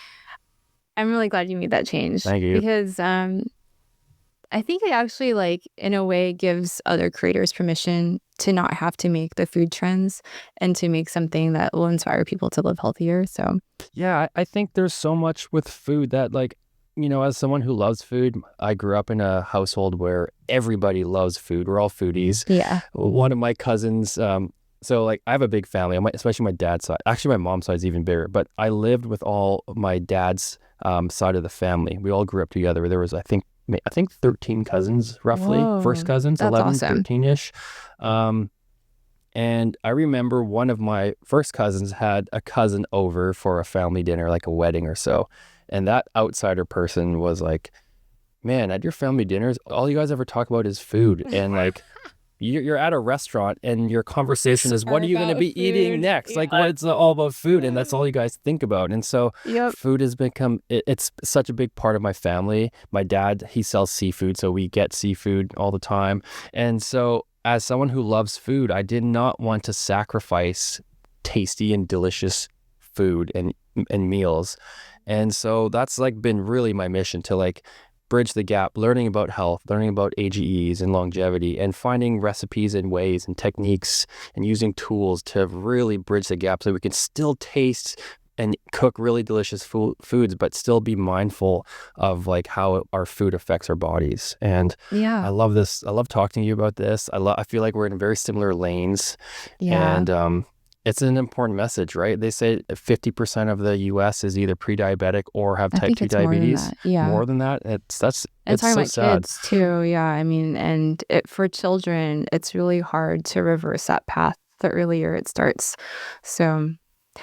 I'm really glad you made that change thank you. because I think it actually like in a way gives other creators permission to not have to make the food trends and to make something that will inspire people to live healthier. So Yeah, I think there's so much with food that, like, as someone who loves food, I grew up in a household where everybody loves food. We're all foodies. yeah. One of my cousins, so like I have a big family, especially my dad's side. Actually, my mom's side is even bigger, but I lived with all of my dad's side of the family. We all grew up together. There was, I think 13 cousins roughly, first Whoa. cousins, That's 11, awesome. 13-ish. And I remember one of my first cousins had a cousin over for a family dinner, like a wedding or so. And that outsider person was like, man, at your family dinners, all you guys ever talk about is food. And like, you're at a restaurant and your conversation is, what Are are you going to about be eating food. next? Like, Yeah. it's all about food. And that's all you guys think about. And so Yep. food has become, it's such a big part of my family. My dad, he sells seafood, so we get seafood all the time. And so as someone who loves food, I did not want to sacrifice tasty and delicious food and meals. And so that's like been really my mission to like bridge the gap, learning about health, learning about AGEs and longevity, and finding recipes and ways and techniques and using tools to really bridge the gap so we can still taste and cook really delicious foods, but still be mindful of like how our food affects our bodies. And I Yeah. love this. I love talking to you about this. I feel like we're in very similar lanes, Yeah. and it's an important message, right? They say 50% of the US is either pre-diabetic or have I type think 2 it's more than diabetes. that. Yeah. More than that, it's And talking so about sad. kids too. Yeah. I mean, and for children, it's really hard to reverse that path the earlier it starts. So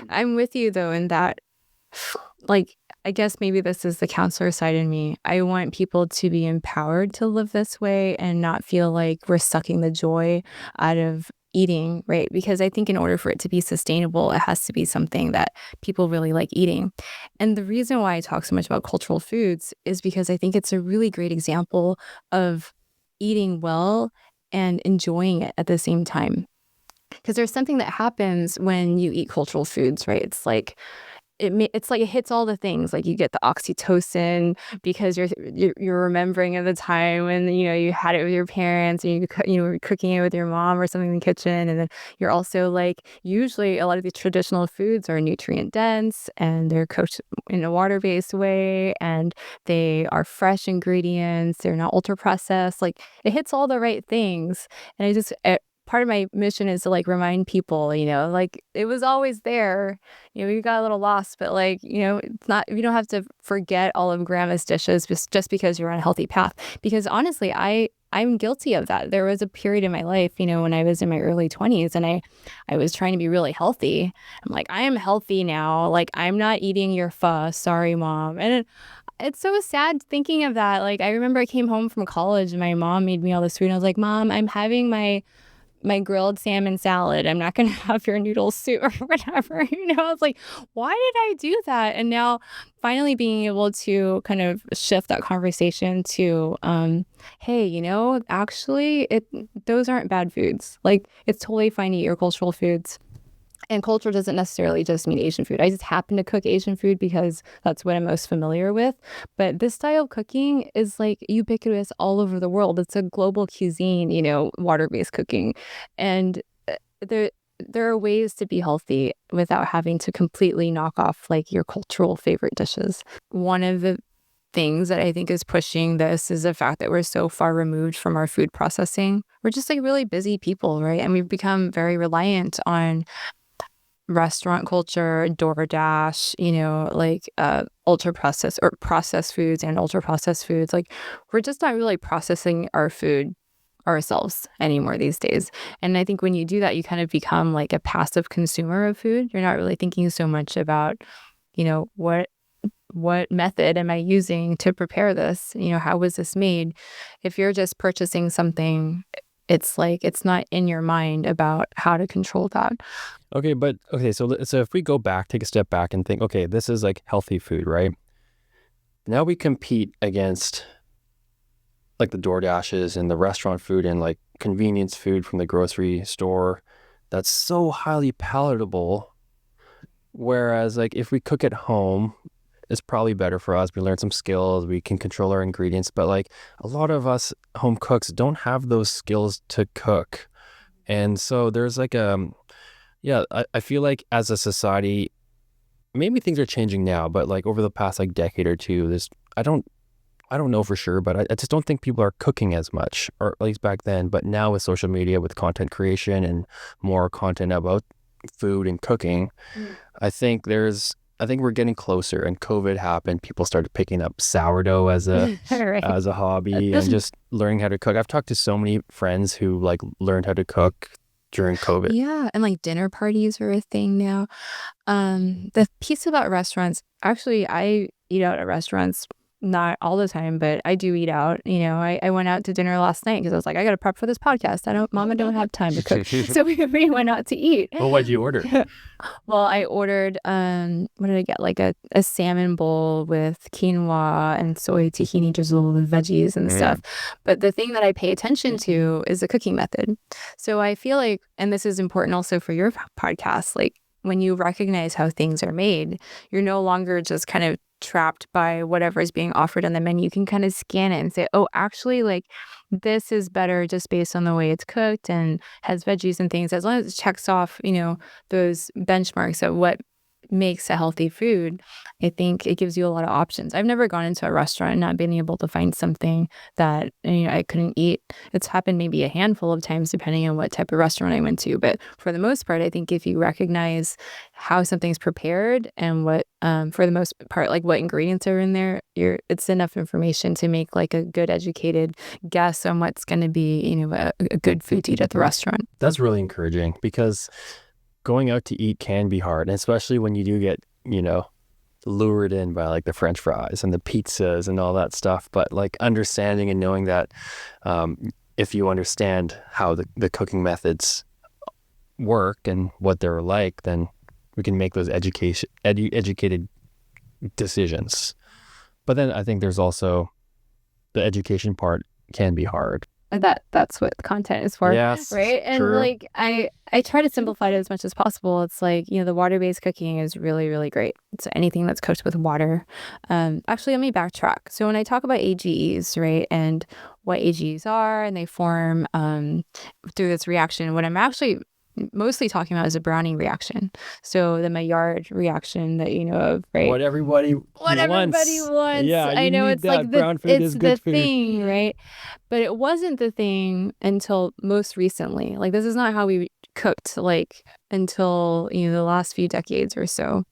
I'm with you though in that, like, I guess maybe this is the counselor side in me. I want people to be empowered to live this way and not feel like we're sucking the joy out of eating, right? Because I think in order for it to be sustainable, it has to be something that people really like eating. And the reason why I talk so much about cultural foods is because I think it's a really great example of eating well and enjoying it at the same time. Because there's something that happens when you eat cultural foods, right? It's like it's like it hits all the things. Like you get the oxytocin because you're remembering of the time when you had it with your parents and you were cooking it with your mom or something in the kitchen, and then you're also like usually a lot of the traditional foods are nutrient dense and they're cooked in a water based way and they are fresh ingredients. They're not ultra processed. Like it hits all the right things, and part of my mission is to like remind people, like it was always there. We got a little lost, but like, it's not, you don't have to forget all of grandma's dishes just because you're on a healthy path. Because honestly, I'm guilty of that. There was a period in my life, when I was in my early 20s and I was trying to be really healthy. I'm like, I am healthy now. Like, I'm not eating your pho. Sorry, mom. And it's so sad thinking of that. Like, I remember I came home from college and my mom made me all this food. And I was like, Mom, I'm having my grilled salmon salad. I'm not going to have your noodle soup or whatever. I was like, why did I do that? And now finally being able to kind of shift that conversation to, hey, actually those aren't bad foods. Like it's totally fine to eat your cultural foods. And culture doesn't necessarily just mean Asian food. I just happen to cook Asian food because that's what I'm most familiar with. But this style of cooking is like ubiquitous all over the world. It's a global cuisine, water-based cooking. And there there are ways to be healthy without having to completely knock off like your cultural favorite dishes. One of the things that I think is pushing this is the fact that we're so far removed from our food processing. We're just like really busy people, right? And we've become very reliant on restaurant culture, DoorDash, like ultra processed or processed foods and ultra processed foods. Like we're just not really processing our food ourselves anymore these days. And I think when you do that, you kind of become like a passive consumer of food. You're not really thinking so much about, what method am I using to prepare this? How was this made? If you're just purchasing something it's like it's not in your mind about how to control that. So if we go back, take a step back and think, okay, this is like healthy food, right? Now we compete against like the DoorDashes and the restaurant food and like convenience food from the grocery store that's so highly palatable. Whereas like if we cook at home, it's probably better for us. We learn some skills, we can control our ingredients, but like a lot of us home cooks don't have those skills to cook. And so there's like I feel like as a society, maybe things are changing now, but like over the past like decade or two, I don't I don't know for sure, but I just don't think people are cooking as much, or at least back then. But now with social media, with content creation and more content about food and cooking, Mm. I think we're getting closer. And COVID happened, people started picking up sourdough as a Right. as a hobby and just learning how to cook. I've talked to so many friends who like learned how to cook during COVID. Yeah, and like dinner parties are a thing now. The piece about restaurants, actually, I eat out at restaurants not all the time, but I do eat out. I went out to dinner last night because I was like, I got to prep for this podcast. Mom, I don't have time to cook. So we went out to eat. Well, what'd you order? Well, I ordered, what did I get? Like a salmon bowl with quinoa and soy tahini drizzle with veggies and stuff. But the thing that I pay attention to is the cooking method. So I feel like, and this is important also for your podcast, like when you recognize how things are made, you're no longer just kind of trapped by whatever is being offered on the menu. You can kind of scan it and say, oh, actually, like this is better just based on the way it's cooked and has veggies and things. As long as it checks off, those benchmarks of what makes a healthy food, I think it gives you a lot of options. I've never gone into a restaurant and not been able to find something that I couldn't eat. It's happened maybe a handful of times depending on what type of restaurant I went to. But for the most part, I think if you recognize how something's prepared and what, for the most part, like what ingredients are in there, it's enough information to make like a good educated guess on what's going to be, a good food to eat at the restaurant. That's really encouraging because going out to eat can be hard, and especially when you do get, lured in by like the French fries and the pizzas and all that stuff. But like understanding and knowing that if you understand how the cooking methods work and what they're like, then we can make those educated decisions. But then I think there's also the education part can be hard. That's what content is for. Yes, Right. And true. like I try to simplify it as much as possible. It's like, the water-based cooking is really, really great. It's anything that's cooked with water. Actually, let me backtrack. So when I talk about AGEs, right, and what AGEs are, and they form through this reaction, what I'm actually mostly talking about is a Browning reaction. So the Maillard reaction that you know of, right? What everybody wants. Yeah, I you know need it's that. like Brown food it's is the good food. thing, right? But it wasn't the thing until most recently. Like this is not how we cooked like until, the last few decades or so.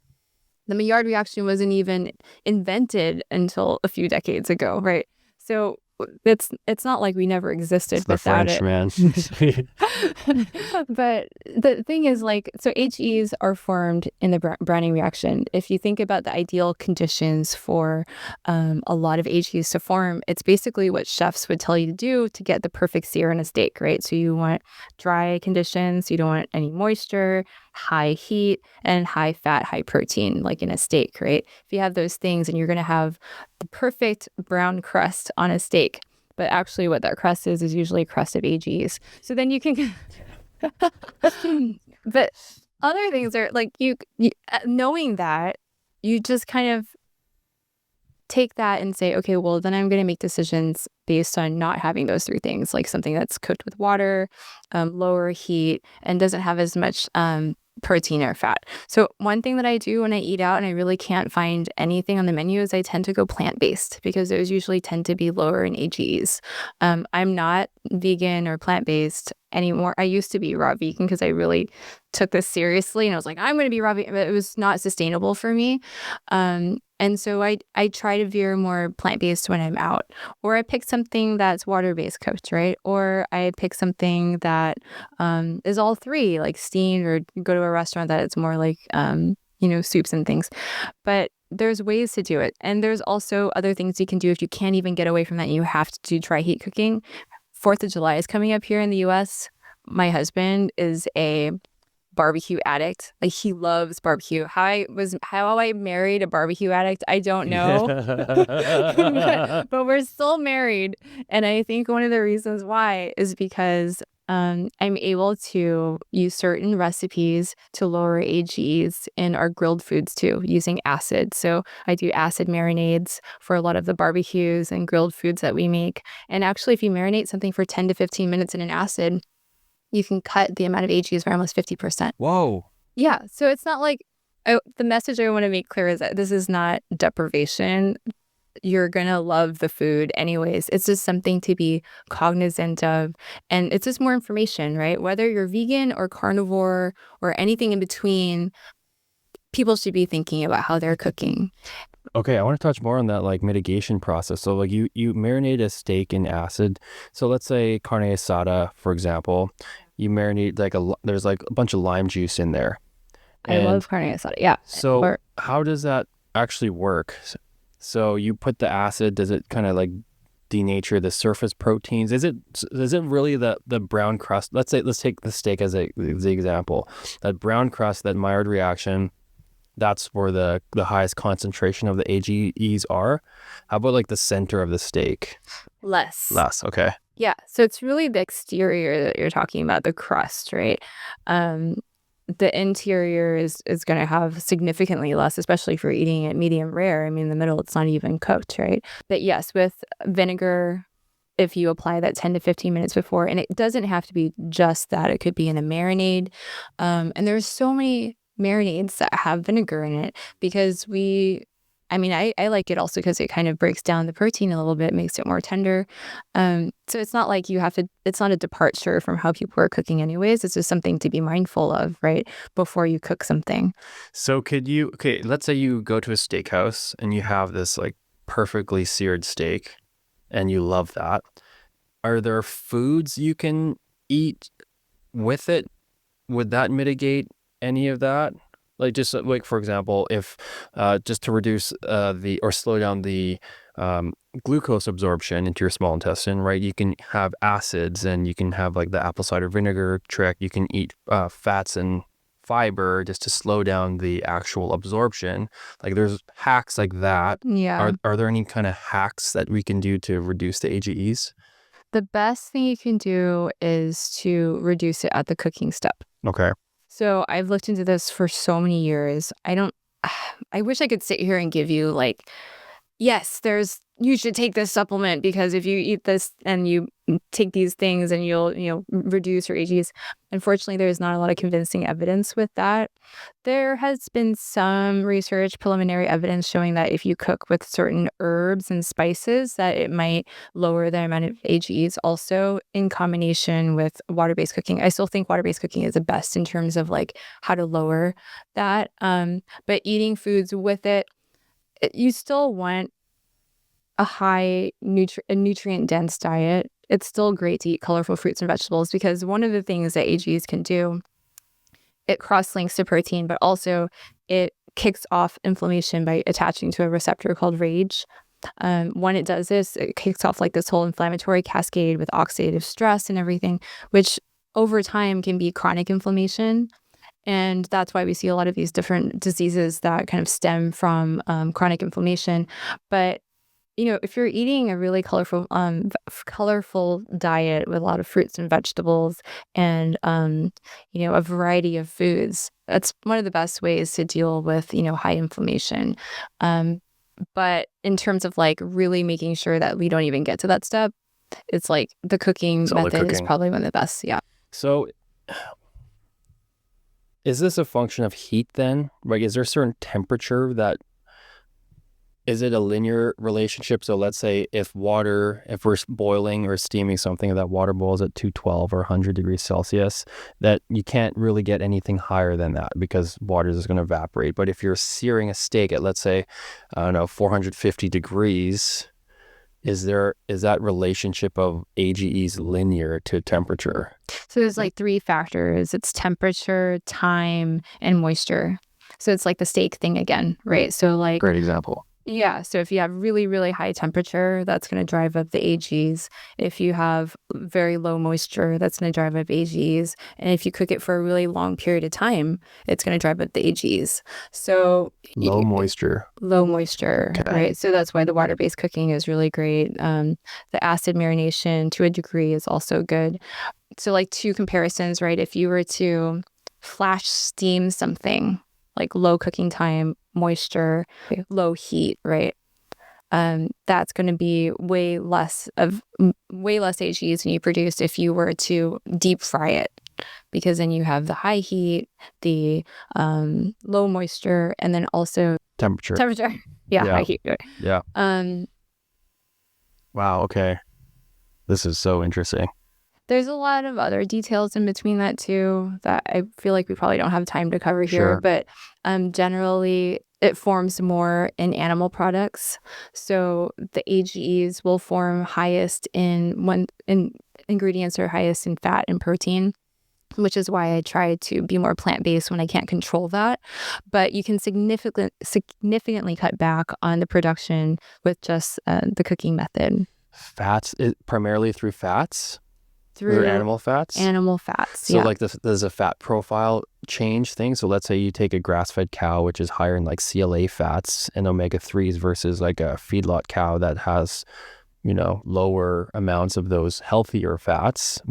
The Maillard reaction wasn't even invented until a few decades ago, right? So it's not like we never existed It's the without French, it. man. But the thing is, like, so HEs are formed in the Browning reaction. If you think about the ideal conditions for a lot of HEs to form, it's basically what chefs would tell you to do to get the perfect sear in a steak, right? So you want dry conditions, you don't want any moisture, high heat, and high fat, high protein, like in a steak, right? If you have those things, and you're going to have the perfect brown crust on a steak. But actually what that crust is usually a crust of AGs. So then you can but other things are like you knowing that, you just kind of take that and say, okay, well, then I'm going to make decisions based on not having those three things, like something that's cooked with water, lower heat, and doesn't have as much protein or fat. So one thing that I do when I eat out and I really can't find anything on the menu is I tend to go plant-based because those usually tend to be lower in AGEs. I'm not vegan or plant-based anymore. I used to be raw vegan because I really took this seriously and I was like, I'm going to be raw vegan, but it was not sustainable for me. And so I try to veer more plant-based when I'm out, or I pick something that's water-based cooked, right? Or I pick something that is all three, like steamed, or go to a restaurant that it's more like, soups and things. But there's ways to do it. And there's also other things you can do if you can't even get away from that and you have to do dry heat cooking. 4th of July is coming up here in the US. My husband is a barbecue addict. Like, he loves barbecue. How I married a barbecue addict, I don't know. But we're still married. And I think one of the reasons why is because I'm able to use certain recipes to lower AGEs in our grilled foods too, using acid. So I do acid marinades for a lot of the barbecues and grilled foods that we make. And actually, if you marinate something for 10 to 15 minutes in an acid, you can cut the amount of AGEs by almost 50%. Whoa. Yeah. So it's not like, the message I want to make clear is that this is not deprivation. You're going to love the food anyways. It's just something to be cognizant of. And it's just more information, right? Whether you're vegan or carnivore or anything in between, people should be thinking about how they're cooking. Okay, I want to touch more on that like mitigation process. So like you marinate a steak in acid. So let's say carne asada, for example, you marinate like there's like a bunch of lime juice in there. I love carne asada. Yeah. So how does that actually work? So you put the acid, does it kind of like denature the surface proteins? Is it really the brown crust? Let's take the steak as the example. That brown crust, that Maillard reaction, that's where the highest concentration of the AGEs are. How about like the center of the steak? Less. Okay. Yeah. So it's really the exterior that you're talking about, the crust, right? The interior is going to have significantly less, especially if you're eating it medium rare. I mean, in the middle, it's not even cooked, right? But yes, with vinegar, if you apply that 10 to 15 minutes before, and it doesn't have to be just that, it could be in a marinade. And there's so many marinades that have vinegar in it because I like it also because it kind of breaks down the protein a little bit, makes it more tender. So it's not like it's not a departure from how people are cooking anyways. It's just something to be mindful of, right? Before you cook something. So let's say you go to a steakhouse and you have this like perfectly seared steak and you love that. Are there foods you can eat with it? Would that mitigate any of that? Like just like, for example, if just to reduce or slow down the glucose absorption into your small intestine, right? You can have acids and you can have like the apple cider vinegar trick. You can eat fats and fiber just to slow down the actual absorption. Like there's hacks like that. Yeah. Are there any kind of hacks that we can do to reduce the AGEs? The best thing you can do is to reduce it at the cooking step. Okay. So I've looked into this for so many years. I wish I could sit here and give you like, yes, you should take this supplement because if you eat this and you take these things and you'll reduce your AGs. Unfortunately, there's not a lot of convincing evidence with that. There has been some research, preliminary evidence showing that if you cook with certain herbs and spices, that it might lower the amount of AGEs also in combination with water-based cooking. I still think water-based cooking is the best in terms of like how to lower that. But eating foods with it, you still want a high nutrient dense diet. It's still great to eat colorful fruits and vegetables because one of the things that AGEs can do, it cross-links to protein, but also it kicks off inflammation by attaching to a receptor called RAGE. When it does this, it kicks off like this whole inflammatory cascade with oxidative stress and everything, which over time can be chronic inflammation. And that's why we see a lot of these different diseases that kind of stem from chronic inflammation. But if you're eating a really colorful diet with a lot of fruits and vegetables and, a variety of foods, that's one of the best ways to deal with, high inflammation. But in terms of like really making sure that we don't even get to that step, it's like the cooking method is probably one of the best. Yeah. So is this a function of heat then? Like, is there a certain temperature is it a linear relationship? So let's say if we're boiling or steaming something, that water boils at 212 or 100 degrees Celsius, that you can't really get anything higher than that because water is going to evaporate. But if you're searing a steak at, let's say, 450 degrees, is that relationship of AGEs linear to temperature? So there's like 3 factors. It's temperature, time, and moisture. So it's like the steak thing again, right? So like, great example. Yeah, so if you have really, really high temperature, that's going to drive up the AGs. If you have very low moisture, that's going to drive up AGs. And if you cook it for a really long period of time, it's going to drive up the AGs. So Low moisture. low moisture, Okay. right? So that's why the water-based cooking is really great. The acid marination to a degree is also good. So like two comparisons, right? If you were to flash steam something, like low cooking time, moisture, low heat, right? That's going to be way less AGs than you produce if you were to deep fry it, because then you have the high heat, the low moisture, and then also Temperature. Yeah, Yeah. high heat. Yeah. Wow. Okay. This is so interesting. There's a lot of other details in between that too that I feel like we probably don't have time to cover here. Sure. But generally, it forms more in animal products. So the AGEs will form highest in ingredients are highest in fat and protein, which is why I try to be more plant-based when I can't control that. But you can significantly cut back on the production with just the cooking method. Fats, primarily through fats? Through animal fats? Animal fats, So yeah. like does a fat profile change things? So let's say you take a grass-fed cow, which is higher in like CLA fats and omega-3s versus like a feedlot cow that has, lower amounts of those healthier fats.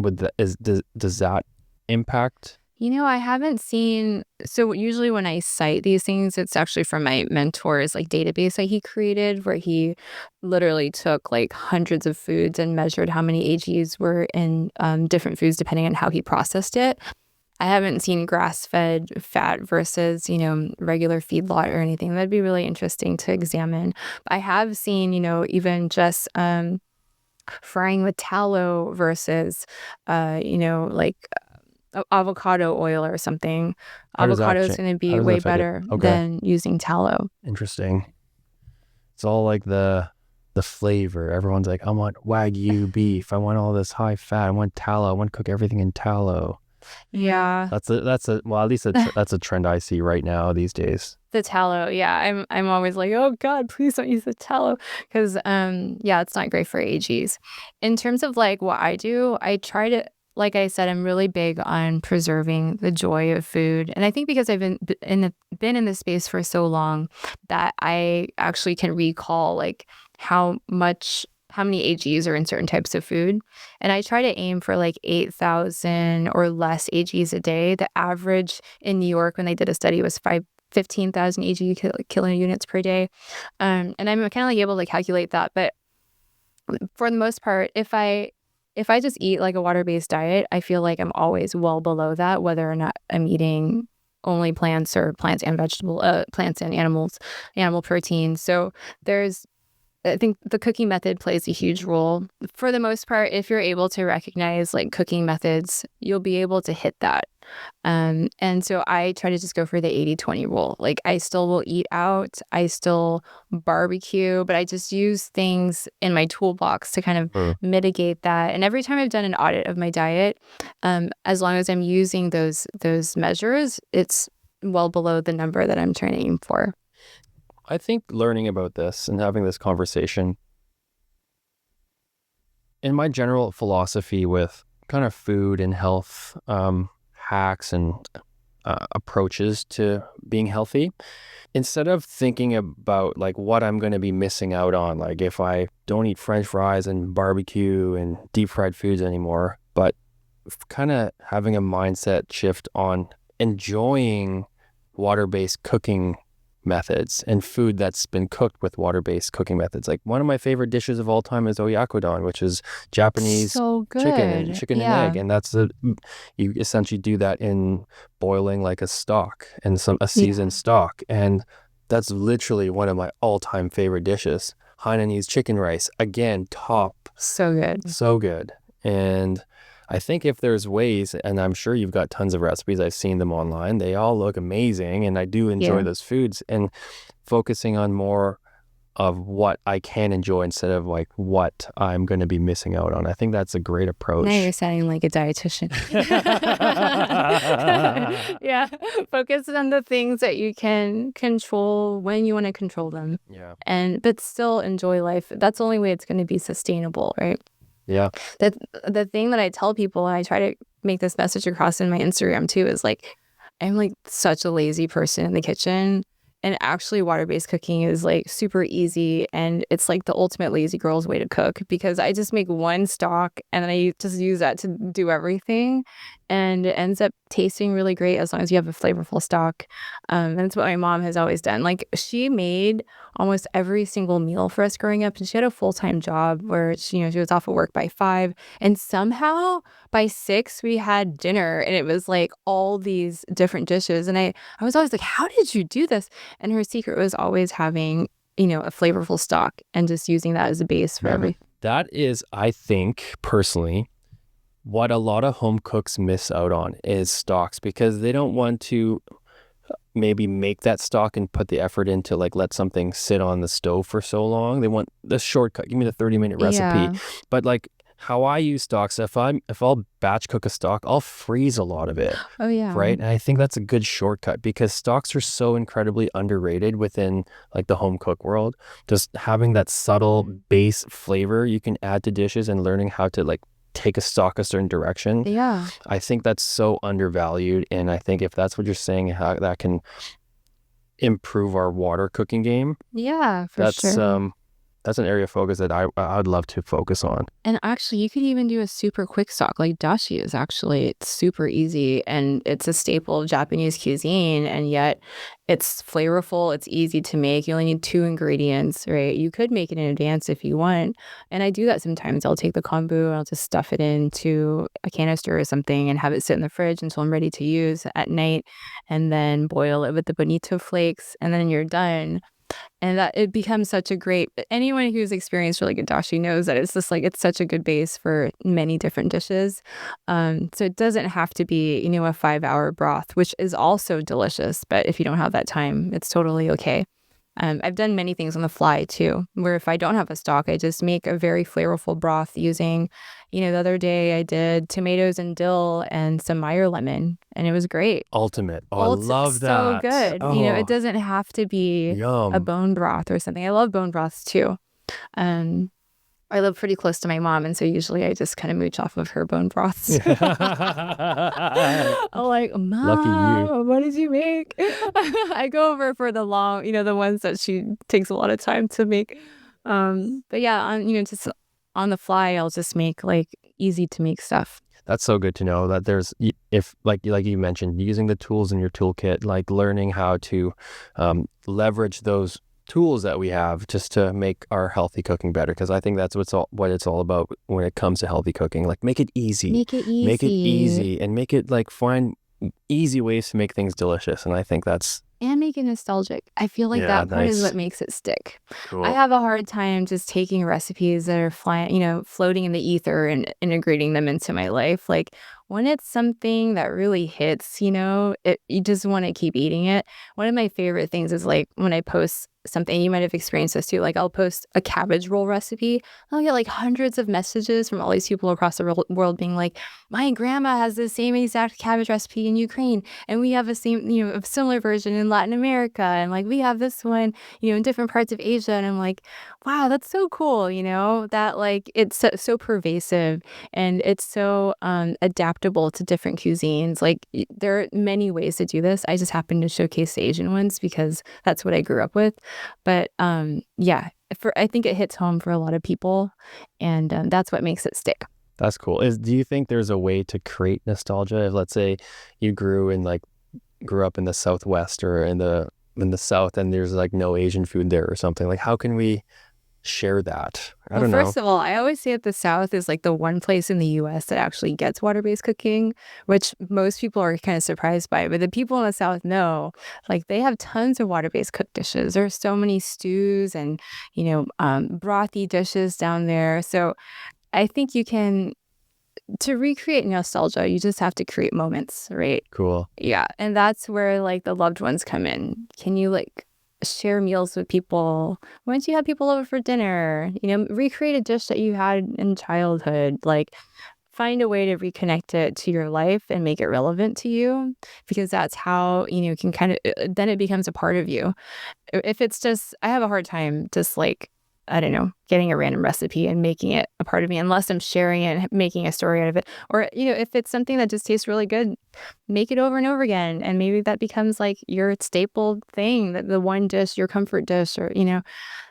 Does that impact? I haven't seen, so usually when I cite these things, it's actually from my mentor's like database that he created, where he literally took like hundreds of foods and measured how many AGs were in different foods depending on how he processed it. I haven't seen grass-fed fat versus, regular feedlot or anything. That'd be really interesting to examine. I have seen, even just frying with tallow versus, like avocado oil or something. Avocado is going to be way better than using tallow. Interesting. It's all like the flavor. Everyone's like, I want Wagyu beef. I want all this high fat. I want tallow. I want to cook everything in tallow. Yeah. At least that's a trend I see right now these days. The tallow, yeah. I'm always like, oh God, please don't use the tallow, because it's not great for AGs. In terms of like what I do, I try to, like I said, I'm really big on preserving the joy of food, and I think because I've been in this space for so long that I actually can recall like how many AGs are in certain types of food. And I try to aim for like 8,000 or less AGs a day. The average in New York when they did a study was 15,000 AG kilunits per day. And I'm kind of like able to calculate that. But for the most part, if I just eat like a water-based diet, I feel like I'm always well below that, whether or not I'm eating only plants or plants and animal protein. So I think the cooking method plays a huge role. For the most part, if you're able to recognize like cooking methods, you'll be able to hit that. And so I try to just go for the 80-20 rule. Like I still will eat out, I still barbecue, but I just use things in my toolbox to kind of mitigate that. And every time I've done an audit of my diet, as long as I'm using those measures, it's well below the number that I'm trying to aim for. I think learning about this and having this conversation, in my general philosophy with kind of food and health hacks and approaches to being healthy, instead of thinking about like what I'm going to be missing out on, like if I don't eat French fries and barbecue and deep fried foods anymore, but kind of having a mindset shift on enjoying water-based cooking methods and food that's been cooked with water-based cooking methods. Like one of my favorite dishes of all time is oyakodon, which is Japanese chicken and egg, and that's you essentially do that in boiling like a stock and a seasoned stock, and that's literally one of my all-time favorite dishes. Hainanese chicken rice, again, top. So good. And I think if there's ways, and I'm sure you've got tons of recipes, I've seen them online, they all look amazing, and I do enjoy those foods, and focusing on more of what I can enjoy instead of like what I'm going to be missing out on. I think that's a great approach. Now you're sounding like a dietitian. Yeah. Focus on the things that you can control when you want to control them. Yeah. But still enjoy life. That's the only way it's going to be sustainable, right? Yeah. The the thing that I tell people, and I try to make this message across in my Instagram too, is like I'm like such a lazy person in the kitchen. And actually water-based cooking is like super easy, and it's like the ultimate lazy girl's way to cook because I just make one stock and then I just use that to do everything, and it ends up tasting really great as long as you have a flavorful stock. And that's what my mom has always done. Like she made almost every single meal for us growing up, and she had a full-time job where she was off of work by 5, and somehow by 6 we had dinner, and it was like all these different dishes, and I was always like, how did you do this? And her secret was always having, a flavorful stock and just using that as a base for everything. That is, I think, personally, what a lot of home cooks miss out on is stocks because they don't want to maybe make that stock and put the effort into like let something sit on the stove for so long. They want the shortcut. Give me the 30-minute recipe. Yeah. But like how I use stocks, if I'll batch cook a stock, I'll freeze a lot of it. Oh, yeah. Right. And I think that's a good shortcut because stocks are so incredibly underrated within like the home cook world. Just having that subtle base flavor you can add to dishes and learning how to like take a stock a certain direction. Yeah. I think that's so undervalued. And I think if that's what you're saying, how that can improve our water cooking game, Yeah, for that's sure. that's an area of focus that I'd love to focus on. And actually, you could even do a super quick stock. Like dashi is actually super easy, and it's a staple of Japanese cuisine, and yet it's flavorful. It's easy to make. You only need 2 ingredients, right? You could make it in advance if you want. And I do that sometimes. I'll take the kombu and I'll just stuff it into a canister or something and have it sit in the fridge until I'm ready to use at night, and then boil it with the bonito flakes, and then you're done. And that it becomes such a great anyone who's experienced really good dashi knows that it's just like it's such a good base for many different dishes. So it doesn't have to be, a 5-hour broth, which is also delicious. But if you don't have that time, it's totally okay. I've done many things on the fly too, where if I don't have a stock, I just make a very flavorful broth using, the other day I did tomatoes and dill and some Meyer lemon, and it was great. Ultimate. Oh, I Well, it's love so that. good. It Oh, doesn't have to be a yum. bone broth or something. I love bone broths too. Um, I live pretty close to my mom, and so usually I just kind of mooch off of her bone broths. I'm like, Lucky you. Mom, what did you make? I go over for the long, the ones that she takes a lot of time to make. But yeah, just on the fly, I'll just make like easy to make stuff. That's so good to know that there's, if like you mentioned, using the tools in your toolkit, like learning how to leverage those tools that we have just to make our healthy cooking better. Because I think that's what it's all about when it comes to healthy cooking. Like make it easy, Make it easy. and make it like find easy ways to make things delicious. And I think that's And make it nostalgic. I feel like yeah, that part is nice, what makes it stick. cool. I have a hard time just taking recipes that are floating in the ether and integrating them into my life. Like when it's something that really hits, you just want to keep eating it. One of my favorite things is like when I post something, you might have experienced this too. Like I'll post a cabbage roll recipe. I'll get like hundreds of messages from all these people across the world being like, my grandma has the same exact cabbage recipe in Ukraine, and we have a similar version in Latin America, and like we have this one, in different parts of Asia. And I'm like, wow, that's so cool, that like it's so pervasive, and it's so adaptable to different cuisines. Like there are many ways to do this. I just happen to showcase the Asian ones because that's what I grew up with. But yeah, I think it hits home for a lot of people, and that's what makes it stick. That's cool. Do you think there's a way to create nostalgia? If let's say you grew up in the Southwest or in the South and there's like no Asian food there or something, like how can we share that? I don't know. First of all, I always say that the South is like the one place in the US that actually gets water-based cooking, which most people are kind of surprised by. But the people in the South know, like they have tons of water-based cooked dishes. There's so many stews and, brothy dishes down there. So I think to recreate nostalgia, you just have to create moments, right? Cool. Yeah. And that's where like the loved ones come in. Can you like share meals with people? Once you have people over for dinner, recreate a dish that you had in childhood. Like find a way to reconnect it to your life and make it relevant to you, because that's how, you can kind of, then it becomes a part of you. If it's just, I have a hard time just like, I don't know, getting a random recipe and making it a part of me, unless I'm sharing it and making a story out of it. Or, if it's something that just tastes really good, make it over and over again. And maybe that becomes like your staple thing, that the one dish, your comfort dish, or,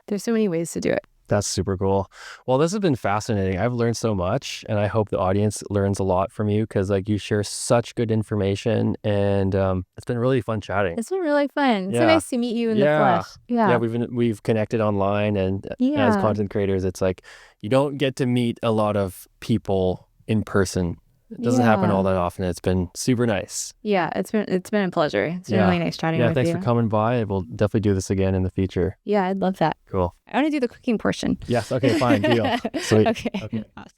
there's so many ways to do it. That's super cool. Well, this has been fascinating. I've learned so much, and I hope the audience learns a lot from you, because like you share such good information, and it's been really fun chatting. It's been really fun. It's so Yeah. nice to meet you in the Yeah. flesh. Yeah. Yeah, we've connected online, and as Yeah. content creators, it's like you don't get to meet a lot of people in person. It doesn't happen all that often. It's been super nice. Yeah, it's been a pleasure. It's been Yeah. really nice chatting Yeah, with thanks you. for coming by. We'll definitely do this again in the future. Yeah, I'd love that. Cool. I want to do the cooking portion. Yes. Okay, fine. Deal. Sweet. Okay. Okay. Awesome.